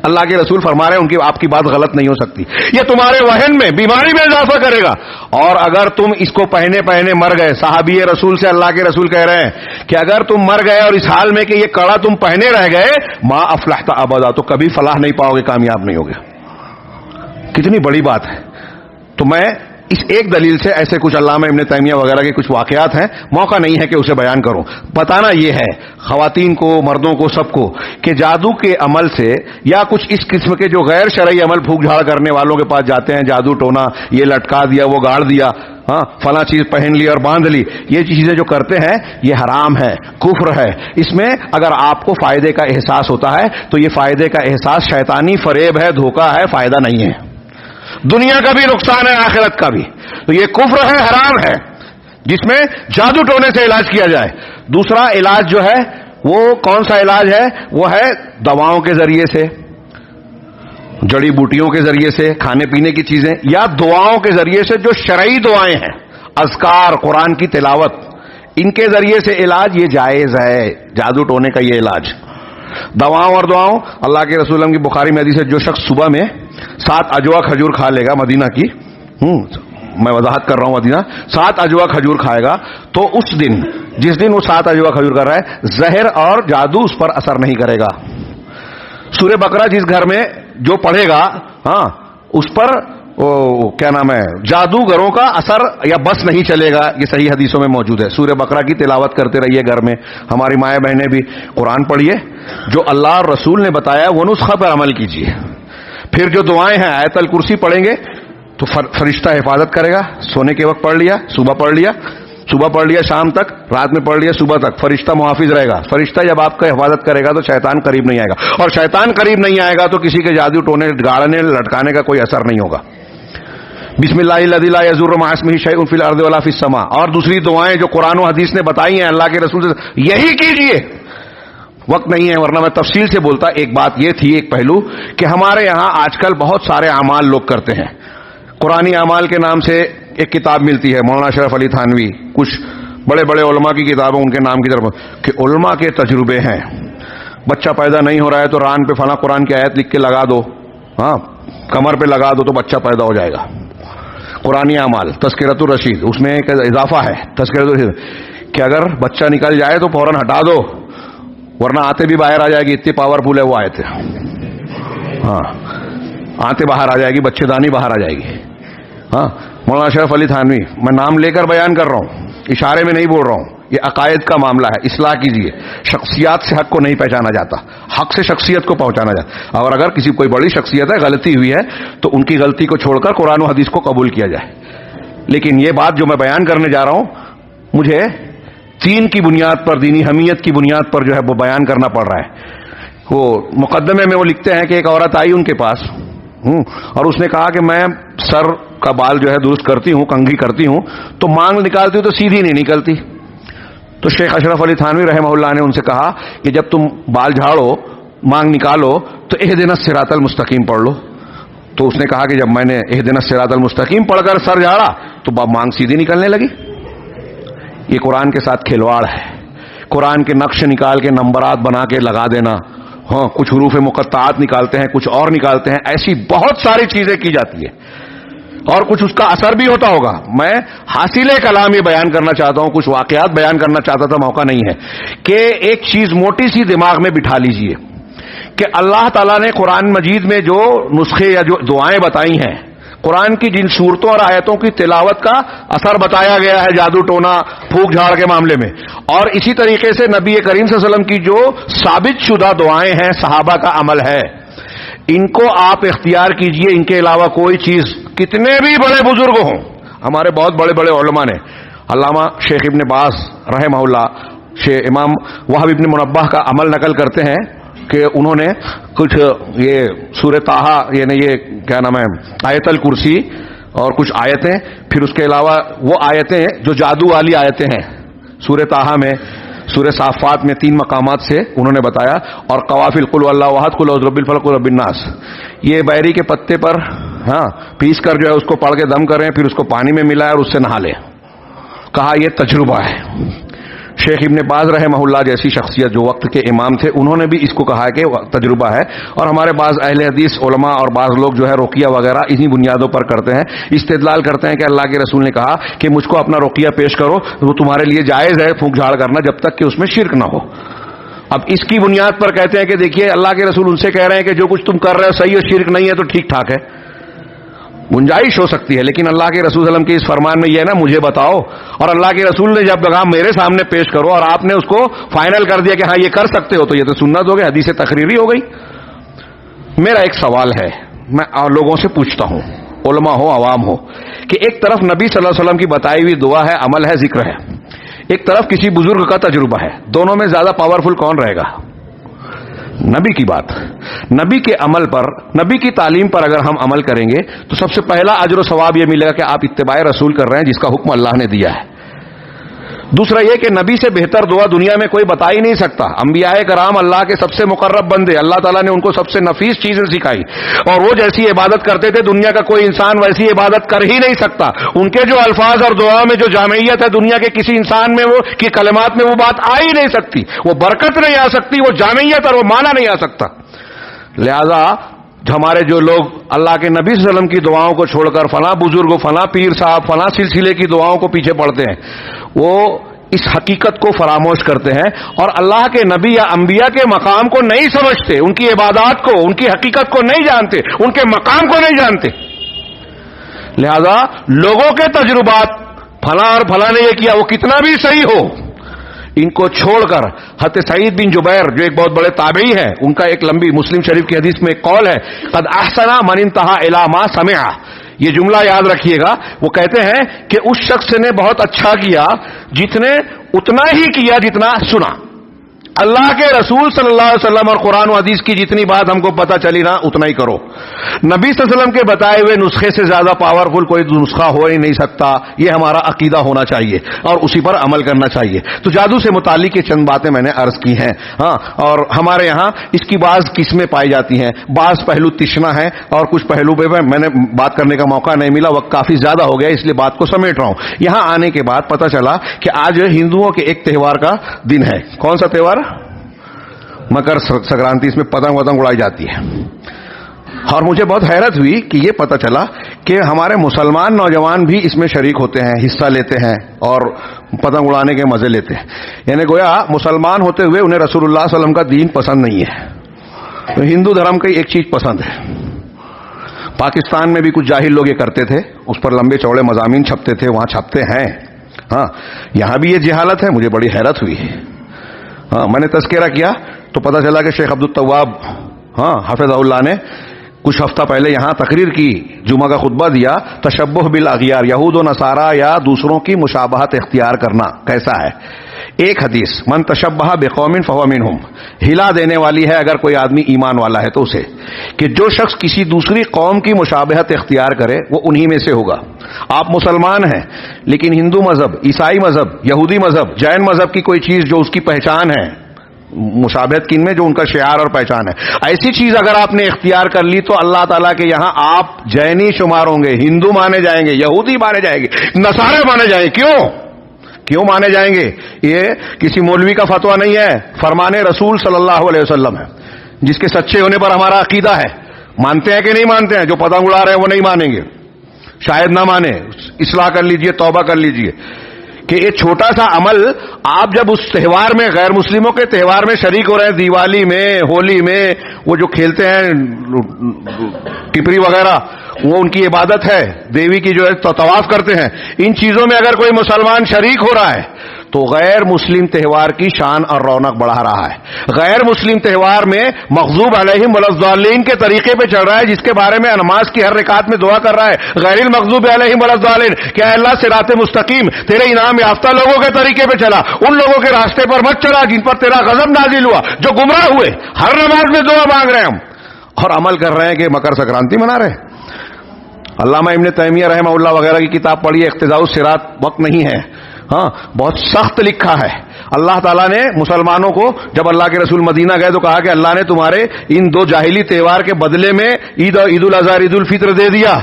اللہ کے رسول فرما رہے ہیں، ان کی آپ کی بات غلط نہیں ہو سکتی. یہ تمہارے وہن میں، بیماری میں اضافہ کرے گا. اور اگر تم اس کو پہنے پہنے مر گئے، صحابی رسول سے اللہ کے رسول کہہ رہے ہیں کہ اگر تم مر گئے اور اس حال میں کہ یہ کڑا تم پہنے رہ گئے، ما افلحت ابدا، تو کبھی فلاح نہیں پاؤ گے، کامیاب نہیں ہوگے. کتنی بڑی بات ہے. تو میں اس ایک دلیل سے ایسے کچھ علامہ ابن تیمیہ وغیرہ کے کچھ واقعات ہیں، موقع نہیں ہے کہ اسے بیان کروں. بتانا یہ ہے خواتین کو، مردوں کو، سب کو، کہ جادو کے عمل سے یا کچھ اس قسم کے جو غیر شرعی عمل پھونک جھاڑ کرنے والوں کے پاس جاتے ہیں، جادو ٹونا، یہ لٹکا دیا، وہ گاڑ دیا، ہاں فلاں چیز پہن لی اور باندھ لی، یہ چیزیں جو کرتے ہیں یہ حرام ہے، کفر ہے. اس میں اگر آپ کو فائدے کا احساس ہوتا ہے تو یہ فائدے کا احساس شیطانی فریب ہے، دھوکہ ہے، فائدہ نہیں ہے. دنیا کا بھی نقصان ہے، آخرت کا بھی. تو یہ کفر ہے، حرام ہے جس میں جادو ٹونے سے علاج کیا جائے. دوسرا علاج جو ہے وہ کون سا علاج ہے؟ وہ ہے دواؤں کے ذریعے سے، جڑی بوٹیوں کے ذریعے سے، کھانے پینے کی چیزیں، یا دعاؤں کے ذریعے سے جو شرعی دعائیں ہیں، اذکار، قرآن کی تلاوت، ان کے ذریعے سے علاج یہ جائز ہے. جادو ٹونے کا یہ علاج. دواؤں اور دعاؤں، اللہ کے رسول کی بخاری میں حدیث ہے، جو شخص صبح میں 7 اجوا کھجور کھا لے گا، مدینہ کی میں وضاحت کر رہا ہوں، مدینہ 7 اجوا کھجور کھائے گا تو اس دن، جس دن وہ 7 اجوا کھجور کر رہا ہے، زہر اور جادو اس پر اثر نہیں کرے گا. سورہ بقرہ جس گھر میں جو پڑھے گا، ہاں اس پر کیا نام ہے جادوگروں کا اثر یا بس نہیں چلے گا. یہ صحیح حدیثوں میں موجود ہے. سورہ بقرہ کی تلاوت کرتے رہیے گھر میں. ہماری مائیں بہنیں بھی قرآن پڑھیے. جو اللہ اور رسول نے بتایا وہ نسخہ پر عمل کیجیے. پھر جو دعائیں ہیں آیت الکرسی پڑھیں گے تو فرشتہ حفاظت کرے گا. سونے کے وقت پڑھ لیا, صبح پڑھ لیا شام تک, رات میں پڑھ لیا صبح تک, فرشتہ محافظ رہے گا. فرشتہ جب آپ کا حفاظت کرے گا تو شیطان قریب نہیں آئے گا, اور شیطان قریب نہیں آئے گا تو کسی کے جادو ٹونے گاڑنے لٹکانے کا کوئی اثر نہیں ہوگا. بسم اللہ الذی لا یضر مع اسمہ شیء فی الارض ولا فی السماء. اور دوسری دعائیں جو قرآن و حدیث نے بتائی ہیں اللہ کے رسول سے, یہی کیجیے. وقت نہیں ہے ورنہ میں تفصیل سے بولتا. ایک بات یہ تھی, ایک پہلو, کہ ہمارے یہاں آج کل بہت سارے اعمال لوگ کرتے ہیں. قرآنی اعمال کے نام سے ایک کتاب ملتی ہے, مولانا اشرف علی تھانوی, کچھ بڑے بڑے علماء کی کتابیں ان کے نام کی طرف, کہ علماء کے تجربے ہیں. بچہ پیدا نہیں ہو رہا ہے تو ران پہ فلاں قرآن کی آیت لکھ کے لگا دو, ہاں کمر پہ لگا دو تو بچہ پیدا ہو جائے گا. قرآنی اعمال, تذکرۃ الرشید, اس میں ایک اضافہ ہے تذکرۃ الرشید کہ اگر بچہ نکل جائے تو فوراً ہٹا دو ورنہ آتے بھی باہر آ جائے گی. اتنی پاورفل ہے وہ آیت. ہاں آتے باہر آ جائے گی, بچے دانی باہر آ جائے گی. ہاں مولانا اشرف علی تھانوی, میں نام لے کر بیان کر رہا ہوں, اشارے میں نہیں بول رہا ہوں. یہ عقائد کا معاملہ ہے, اصلاح کیجیے. شخصیات سے حق کو نہیں پہچانا جاتا, حق سے شخصیت کو پہنچانا جاتا. اور اگر کسی کوئی بڑی شخصیت ہے, غلطی ہوئی ہے, تو ان کی غلطی کو چھوڑ کر قرآن و حدیث کو قبول کیا جائے. لیکن یہ بات جو میں بیان کرنے جا رہا ہوں, مجھے دین کی بنیاد پر, دینی حمیت کی بنیاد پر جو ہے وہ بیان کرنا پڑ رہا ہے. وہ مقدمے میں وہ لکھتے ہیں کہ ایک عورت آئی ان کے پاس, اور اس نے کہا کہ میں سر کا بال جو ہے درست کرتی ہوں, کنگھی کرتی ہوں, تو مانگ نکالتی ہوں تو سیدھی نہیں نکلتی. تو شیخ اشرف علی تھانوی رحمہ اللہ نے ان سے کہا کہ جب تم بال جھاڑو, مانگ نکالو, تو اہدنا الصراط المستقیم پڑھ لو. تو اس نے کہا کہ جب میں نے اہدنا الصراط المستقیم پڑھ کر سر جھاڑا تو مانگ سیدھی نکلنے لگی. یہ قرآن کے ساتھ کھلواڑ ہے. قرآن کے نقش نکال کے نمبرات بنا کے لگا دینا, ہاں کچھ حروف مقطعات نکالتے ہیں, کچھ اور نکالتے ہیں, ایسی بہت ساری چیزیں کی جاتی ہے, اور کچھ اس کا اثر بھی ہوتا ہوگا. میں حاصل کلام یہ بیان کرنا چاہتا ہوں, کچھ واقعات بیان کرنا چاہتا تھا, موقع نہیں ہے. کہ ایک چیز موٹی سی دماغ میں بٹھا لیجئے کہ اللہ تعالیٰ نے قرآن مجید میں جو نسخے یا جو دعائیں بتائی ہیں, قرآن کی جن صورتوں اور آیتوں کی تلاوت کا اثر بتایا گیا ہے جادو ٹونا پھونک جھاڑ کے معاملے میں, اور اسی طریقے سے نبی کریم صلی اللہ علیہ وسلم کی جو ثابت شدہ دعائیں ہیں, صحابہ کا عمل ہے, ان کو آپ اختیار کیجئے. ان کے علاوہ کوئی چیز, کتنے بھی بڑے بزرگ ہوں, ہمارے بہت بڑے بڑے علماء نے, علامہ شیخ ابن باز رحمہ اللہ, شیخ امام وہب ابن منبہ کا عمل نقل کرتے ہیں کہ انہوں نے کچھ یہ سورہ طٰہٰ, یعنی یہ کیا نام ہے, آیت الکرسی اور کچھ آیتیں, پھر اس کے علاوہ وہ آیتیں جو جادو والی آیتیں ہیں سورہ طٰہٰ میں, سورہ صافات میں 3 مقامات سے انہوں نے بتایا, اور قوافل قل اللہ احد قل اعوذ برب الفلق قل رب الناس, یہ بیری کے پتے پر ہاں پیس کر جو ہے اس کو پڑھ کے دم کریں, پھر اس کو پانی میں ملائیں اور اس سے نہا لیں. کہا یہ تجربہ ہے. شیخ ابن باز رحمہ اللہ جیسی شخصیت جو وقت کے امام تھے, انہوں نے بھی اس کو کہا کہ تجربہ ہے. اور ہمارے بعض اہل حدیث علماء اور بعض لوگ جو ہے رقیہ وغیرہ انہی بنیادوں پر کرتے ہیں, استدلال کرتے ہیں کہ اللہ کے رسول نے کہا کہ مجھ کو اپنا رقیہ پیش کرو, وہ تمہارے لیے جائز ہے پھونک جھاڑ کرنا جب تک کہ اس میں شرک نہ ہو. اب اس کی بنیاد پر کہتے ہیں کہ دیکھیے اللہ کے رسول ان سے کہہ رہے ہیں کہ جو کچھ تم کر رہے ہو صحیح ہے, شرک نہیں ہے تو ٹھیک ٹھاک ہے, گنجائش ہو سکتی ہے. لیکن اللہ کے رسول صلی اللہ علیہ وسلم کے اس فرمان میں یہ ہے نا, مجھے بتاؤ, اور اللہ کے رسول نے جب کہا میرے سامنے پیش کرو, اور آپ نے اس کو فائنل کر دیا کہ ہاں یہ کر سکتے ہو, تو یہ تو سنت ہو گئی, حدیث تقریری ہو گئی. میرا ایک سوال ہے, میں لوگوں سے پوچھتا ہوں, علماء ہو عوام ہو, کہ ایک طرف نبی صلی اللہ علیہ وسلم کی بتائی ہوئی دعا ہے, عمل ہے, ذکر ہے, ایک طرف کسی بزرگ کا تجربہ ہے, دونوں میں زیادہ پاورفل کون رہے گا؟ نبی کی بات, نبی کے عمل پر, نبی کی تعلیم پر اگر ہم عمل کریں گے تو سب سے پہلا اجر و ثواب یہ ملے گا کہ آپ اتباع رسول کر رہے ہیں جس کا حکم اللہ نے دیا ہے. دوسرا یہ کہ نبی سے بہتر دعا دنیا میں کوئی بتا ہی نہیں سکتا. انبیاء کرام اللہ کے سب سے مقرب بندے, اللہ تعالیٰ نے ان کو سب سے نفیس چیزیں سکھائی, اور وہ جیسی عبادت کرتے تھے دنیا کا کوئی انسان ویسی عبادت کر ہی نہیں سکتا. ان کے جو الفاظ اور دعا میں جو جامعیت ہے دنیا کے کسی انسان میں, وہ کی کلمات میں وہ بات آ ہی نہیں سکتی, وہ برکت نہیں آ سکتی, وہ جامعیت اور وہ معنی نہیں آ سکتا. لہذا ہمارے جو لوگ اللہ کے نبی صلی اللہ علیہ وسلم کی دعاؤں کو چھوڑ کر فلاں بزرگ, فلاں پیر صاحب, فلاں سلسلے کی دعاؤں کو پیچھے پڑتے ہیں, وہ اس حقیقت کو فراموش کرتے ہیں اور اللہ کے نبی یا انبیاء کے مقام کو نہیں سمجھتے, ان کی عبادات کو, ان کی حقیقت کو نہیں جانتے, ان کے مقام کو نہیں جانتے. لہذا لوگوں کے تجربات فلاں اور فلاں نے یہ کیا وہ کتنا بھی صحیح ہو، ان کو چھوڑ کر حضرت سعید بن جبیر جو ایک بہت بڑے تابعی ہیں، ان کا ایک لمبی مسلم شریف کی حدیث میں ایک قول ہے، قد احسن من انتہا الی ما سمع، یہ جملہ یاد رکھیے گا، وہ کہتے ہیں کہ اس شخص نے بہت اچھا کیا جس نے اتنا ہی کیا جتنا سنا۔ اللہ کے رسول صلی اللہ علیہ وسلم اور قرآن و حدیث کی جتنی بات ہم کو پتہ چلی نا اتنا ہی کرو۔ نبی صلی اللہ علیہ وسلم کے بتائے ہوئے نسخے سے زیادہ پاورفل کوئی نسخہ ہو ہی نہیں سکتا، یہ ہمارا عقیدہ ہونا چاہیے اور اسی پر عمل کرنا چاہیے۔ تو جادو سے متعلق یہ چند باتیں میں نے عرض کی ہیں، ہاں، اور ہمارے یہاں اس کی بعض قسمیں پائی جاتی ہیں، بعض پہلو تشنا ہے اور کچھ پہلو پہ میں نے بات کرنے کا موقع نہیں ملا، وقت کافی زیادہ ہو گیا اس لیے بات کو سمیٹ رہا ہوں۔ یہاں آنے کے بعد پتہ چلا کہ آج ہندوؤں کے ایک تہوار کا دن ہے۔ کون سا تہوار؟ مکر سنکرانتی، اس میں پتنگ اڑائی جاتی ہے، اور مجھے بہت حیرت ہوئی کہ یہ پتہ چلا کہ ہمارے مسلمان نوجوان بھی اس میں شریک ہوتے ہیں، حصہ لیتے ہیں اور پتنگ اڑانے کے مزے لیتے ہیں، یعنی گویا مسلمان ہوتے ہوئے انہیں رسول اللہ صلی اللہ علیہ وسلم کا دین پسند نہیں ہے، تو ہندو دھرم کی ایک چیز پسند ہے۔ پاکستان میں بھی کچھ جاہل لوگ یہ کرتے تھے، اس پر لمبے چوڑے مضامین چھپتے تھے، وہاں چھپتے ہیں، ہاں، یہاں بھی یہ جہالت ہے، مجھے بڑی حیرت ہوئی۔ ہاں، میں نے تذکرہ کیا تو پتہ چلا کہ شیخ عبدالتواب حفظہ اللہ نے کچھ ہفتہ پہلے یہاں تقریر کی، جمعہ کا خطبہ دیا، تشبہ بالاغیار، یہود و نصارہ یا دوسروں کی مشابہت اختیار کرنا کیسا ہے۔ ایک حدیث، من تشبہ بقوم فہو منہم، ہلا دینے والی ہے اگر کوئی آدمی ایمان والا ہے تو اسے، کہ جو شخص کسی دوسری قوم کی مشابہت اختیار کرے وہ انہی میں سے ہوگا۔ آپ مسلمان ہیں لیکن ہندو مذہب، عیسائی مذہب، یہودی مذہب، جین مذہب کی کوئی چیز جو اس کی پہچان ہے، مشابہت کن میں جو ان کا شعار اور پہچان ہے، ایسی چیز اگر آپ نے اختیار کر لی تو اللہ تعالیٰ کے یہاں آپ جینی شمار ہوں گے، ہندو مانے جائیں گے، یہودی مانے جائیں گے، نصارے مانے جائیں گے۔ کیوں مانے جائیں گے؟ یہ کسی مولوی کا فتویٰ نہیں ہے، فرمان رسول صلی اللہ علیہ وسلم ہے، جس کے سچے ہونے پر ہمارا عقیدہ ہے۔ مانتے ہیں کہ نہیں مانتے ہیں؟ جو پتنگ اڑا رہے ہیں وہ نہیں مانیں گے، شاید نہ مانے، اصلاح کر لیجئے، توبہ کر لیجئے کہ یہ چھوٹا سا عمل آپ جب اس تہوار میں، غیر مسلموں کے تہوار میں شریک ہو رہے ہیں، دیوالی میں، ہولی میں، وہ جو کھیلتے ہیں ٹپری وغیرہ، وہ ان کی عبادت ہے، دیوی کی جو ہے طواف کرتے ہیں، ان چیزوں میں اگر کوئی مسلمان شریک ہو رہا ہے تو غیر مسلم تہوار کی شان اور رونق بڑھا رہا ہے۔ غیر مسلم تہوار میں مغضوب علیہم ولاضالین کے طریقے پہ چل رہا ہے، جس کے بارے میں نماز کی ہر رکعت میں دعا کر رہا ہے، غیر المغضوب علیہم ولاضالین، کہ اے اللہ صراط مستقیم تیرے انعام یافتہ لوگوں کے طریقے پہ چلا، ان لوگوں کے راستے پر مت چلا جن پر تیرا غضب نازل ہوا، جو گمراہ ہوئے۔ ہر نماز میں دعا مانگ رہے ہیں ہم، اور عمل کر رہے ہیں کہ مکر سنکرانتی منا رہے ہیں۔ علامہ ابن تیمیہ رحمہ اللہ وغیرہ کی کتاب پڑھیے، اقتضاء الصراط، وقت نہیں ہے، ہاں، بہت سخت لکھا ہے۔ اللہ تعالیٰ نے مسلمانوں کو جب اللہ کے رسول مدینہ گئے تو کہا کہ اللہ نے تمہارے ان دو جاہلی تہوار کے بدلے میں عید الاضحیٰ عید الفطر دے دیا،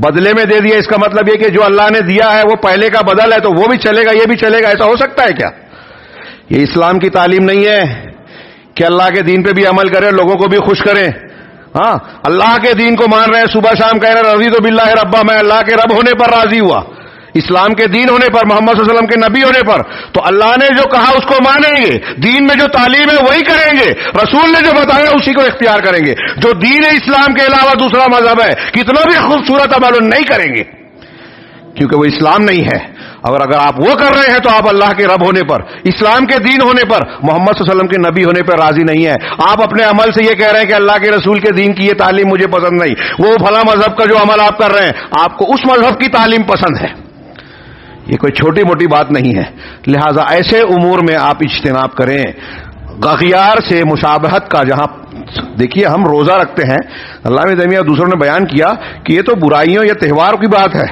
بدلے میں دے دیا، اس کا مطلب یہ کہ جو اللہ نے دیا ہے وہ پہلے کا بدل ہے تو وہ بھی چلے گا، یہ بھی چلے گا، ایسا ہو سکتا ہے کیا؟ یہ اسلام کی تعلیم نہیں ہے کہ اللہ کے دین پہ بھی عمل کریں، لوگوں کو بھی خوش کریں۔ ہاں، اللہ کے دین کو مان رہے ہیں، صبح شام کہہ رہے ہیں رضیت باللہ ربا، میں اللہ کے رب ہونے پر راضی ہوا، اسلام کے دین ہونے پر، محمد صلی اللہ علیہ وسلم کے نبی ہونے پر، تو اللہ نے جو کہا اس کو مانیں گے، دین میں جو تعلیم ہے وہی کریں گے، رسول نے جو بتایا اسی کو اختیار کریں گے۔ جو دین اسلام کے علاوہ دوسرا مذہب ہے کتنا بھی خوبصورت عمل نہیں کریں گے، کیونکہ وہ اسلام نہیں ہے۔ اگر آپ وہ کر رہے ہیں تو آپ اللہ کے رب ہونے پر، اسلام کے دین ہونے پر، محمد صلی اللہ علیہ وسلم کے نبی ہونے پر راضی نہیں ہے۔ آپ اپنے عمل سے یہ کہہ رہے ہیں کہ اللہ کے رسول کے دین کی یہ تعلیم مجھے پسند نہیں، وہ فلاں مذہب کا جو عمل آپ کر رہے ہیں آپ کو اس مذہب کی تعلیم پسند ہے۔ یہ کوئی چھوٹی موٹی بات نہیں ہے، لہٰذا ایسے امور میں آپ اجتناب کریں۔ غغیار سے مشابہت کا، جہاں دیکھیے ہم روزہ رکھتے ہیں، اللہ میں تیمیہ دوسروں نے بیان کیا کہ یہ تو برائیوں یا تہوار کی بات ہے،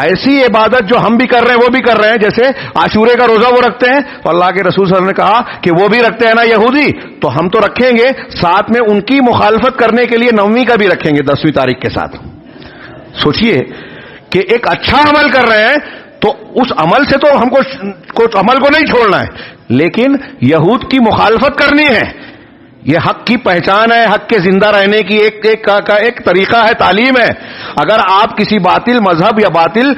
ایسی عبادت جو ہم بھی کر رہے ہیں وہ بھی کر رہے ہیں، جیسے عاشورے کا روزہ وہ رکھتے ہیں تو اللہ کے رسول صلی اللہ علیہ وسلم نے کہا کہ وہ بھی رکھتے ہیں نا یہودی، تو ہم تو رکھیں گے، ساتھ میں ان کی مخالفت کرنے کے لیے 9ویں کا بھی رکھیں گے 10ویں تاریخ کے ساتھ۔ سوچئے کہ ایک اچھا عمل کر رہے ہیں تو اس عمل سے تو ہم کو عمل کو نہیں چھوڑنا ہے، لیکن یہود کی مخالفت کرنی ہے یہ حق کی پہچان ہے، حق کے زندہ رہنے کی ایک طریقہ ہے، تعلیم ہے۔ اگر آپ کسی باطل مذہب یا باطل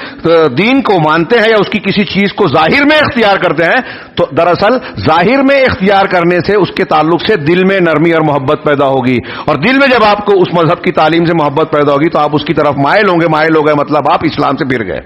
دین کو مانتے ہیں یا اس کی کسی چیز کو ظاہر میں اختیار کرتے ہیں تو دراصل ظاہر میں اختیار کرنے سے اس کے تعلق سے دل میں نرمی اور محبت پیدا ہوگی، اور دل میں جب آپ کو اس مذہب کی تعلیم سے محبت پیدا ہوگی تو آپ اس کی طرف مائل ہوں گے، مائل ہو گئے مطلب آپ اسلام سے پھر گئے۔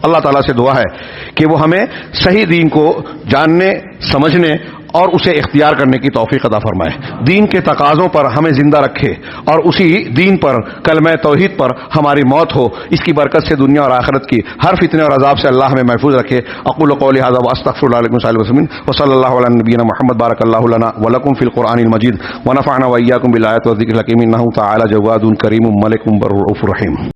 اللہ تعالیٰ سے دعا ہے کہ وہ ہمیں صحیح دین کو جاننے، سمجھنے اور اسے اختیار کرنے کی توفیق عطا فرمائے، دین کے تقاضوں پر ہمیں زندہ رکھے اور اسی دین پر، کلمہ توحید پر ہماری موت ہو۔ اس کی برکت سے دنیا اور آخرت کی ہر فتنے اور عذاب سے اللہ ہمیں محفوظ رکھے۔ اقول قولی ھذا واستغفر اللہ لکم ولسائر المسلمین وصلی اللہ علی نبینا محمد بارک اللہ لنا ولکم فی القرآن المجید ونفعنا وإیاکم بالآیات والذکر الحکیم انہ تعالی جواد کریم ملک بر رؤوف رحیم۔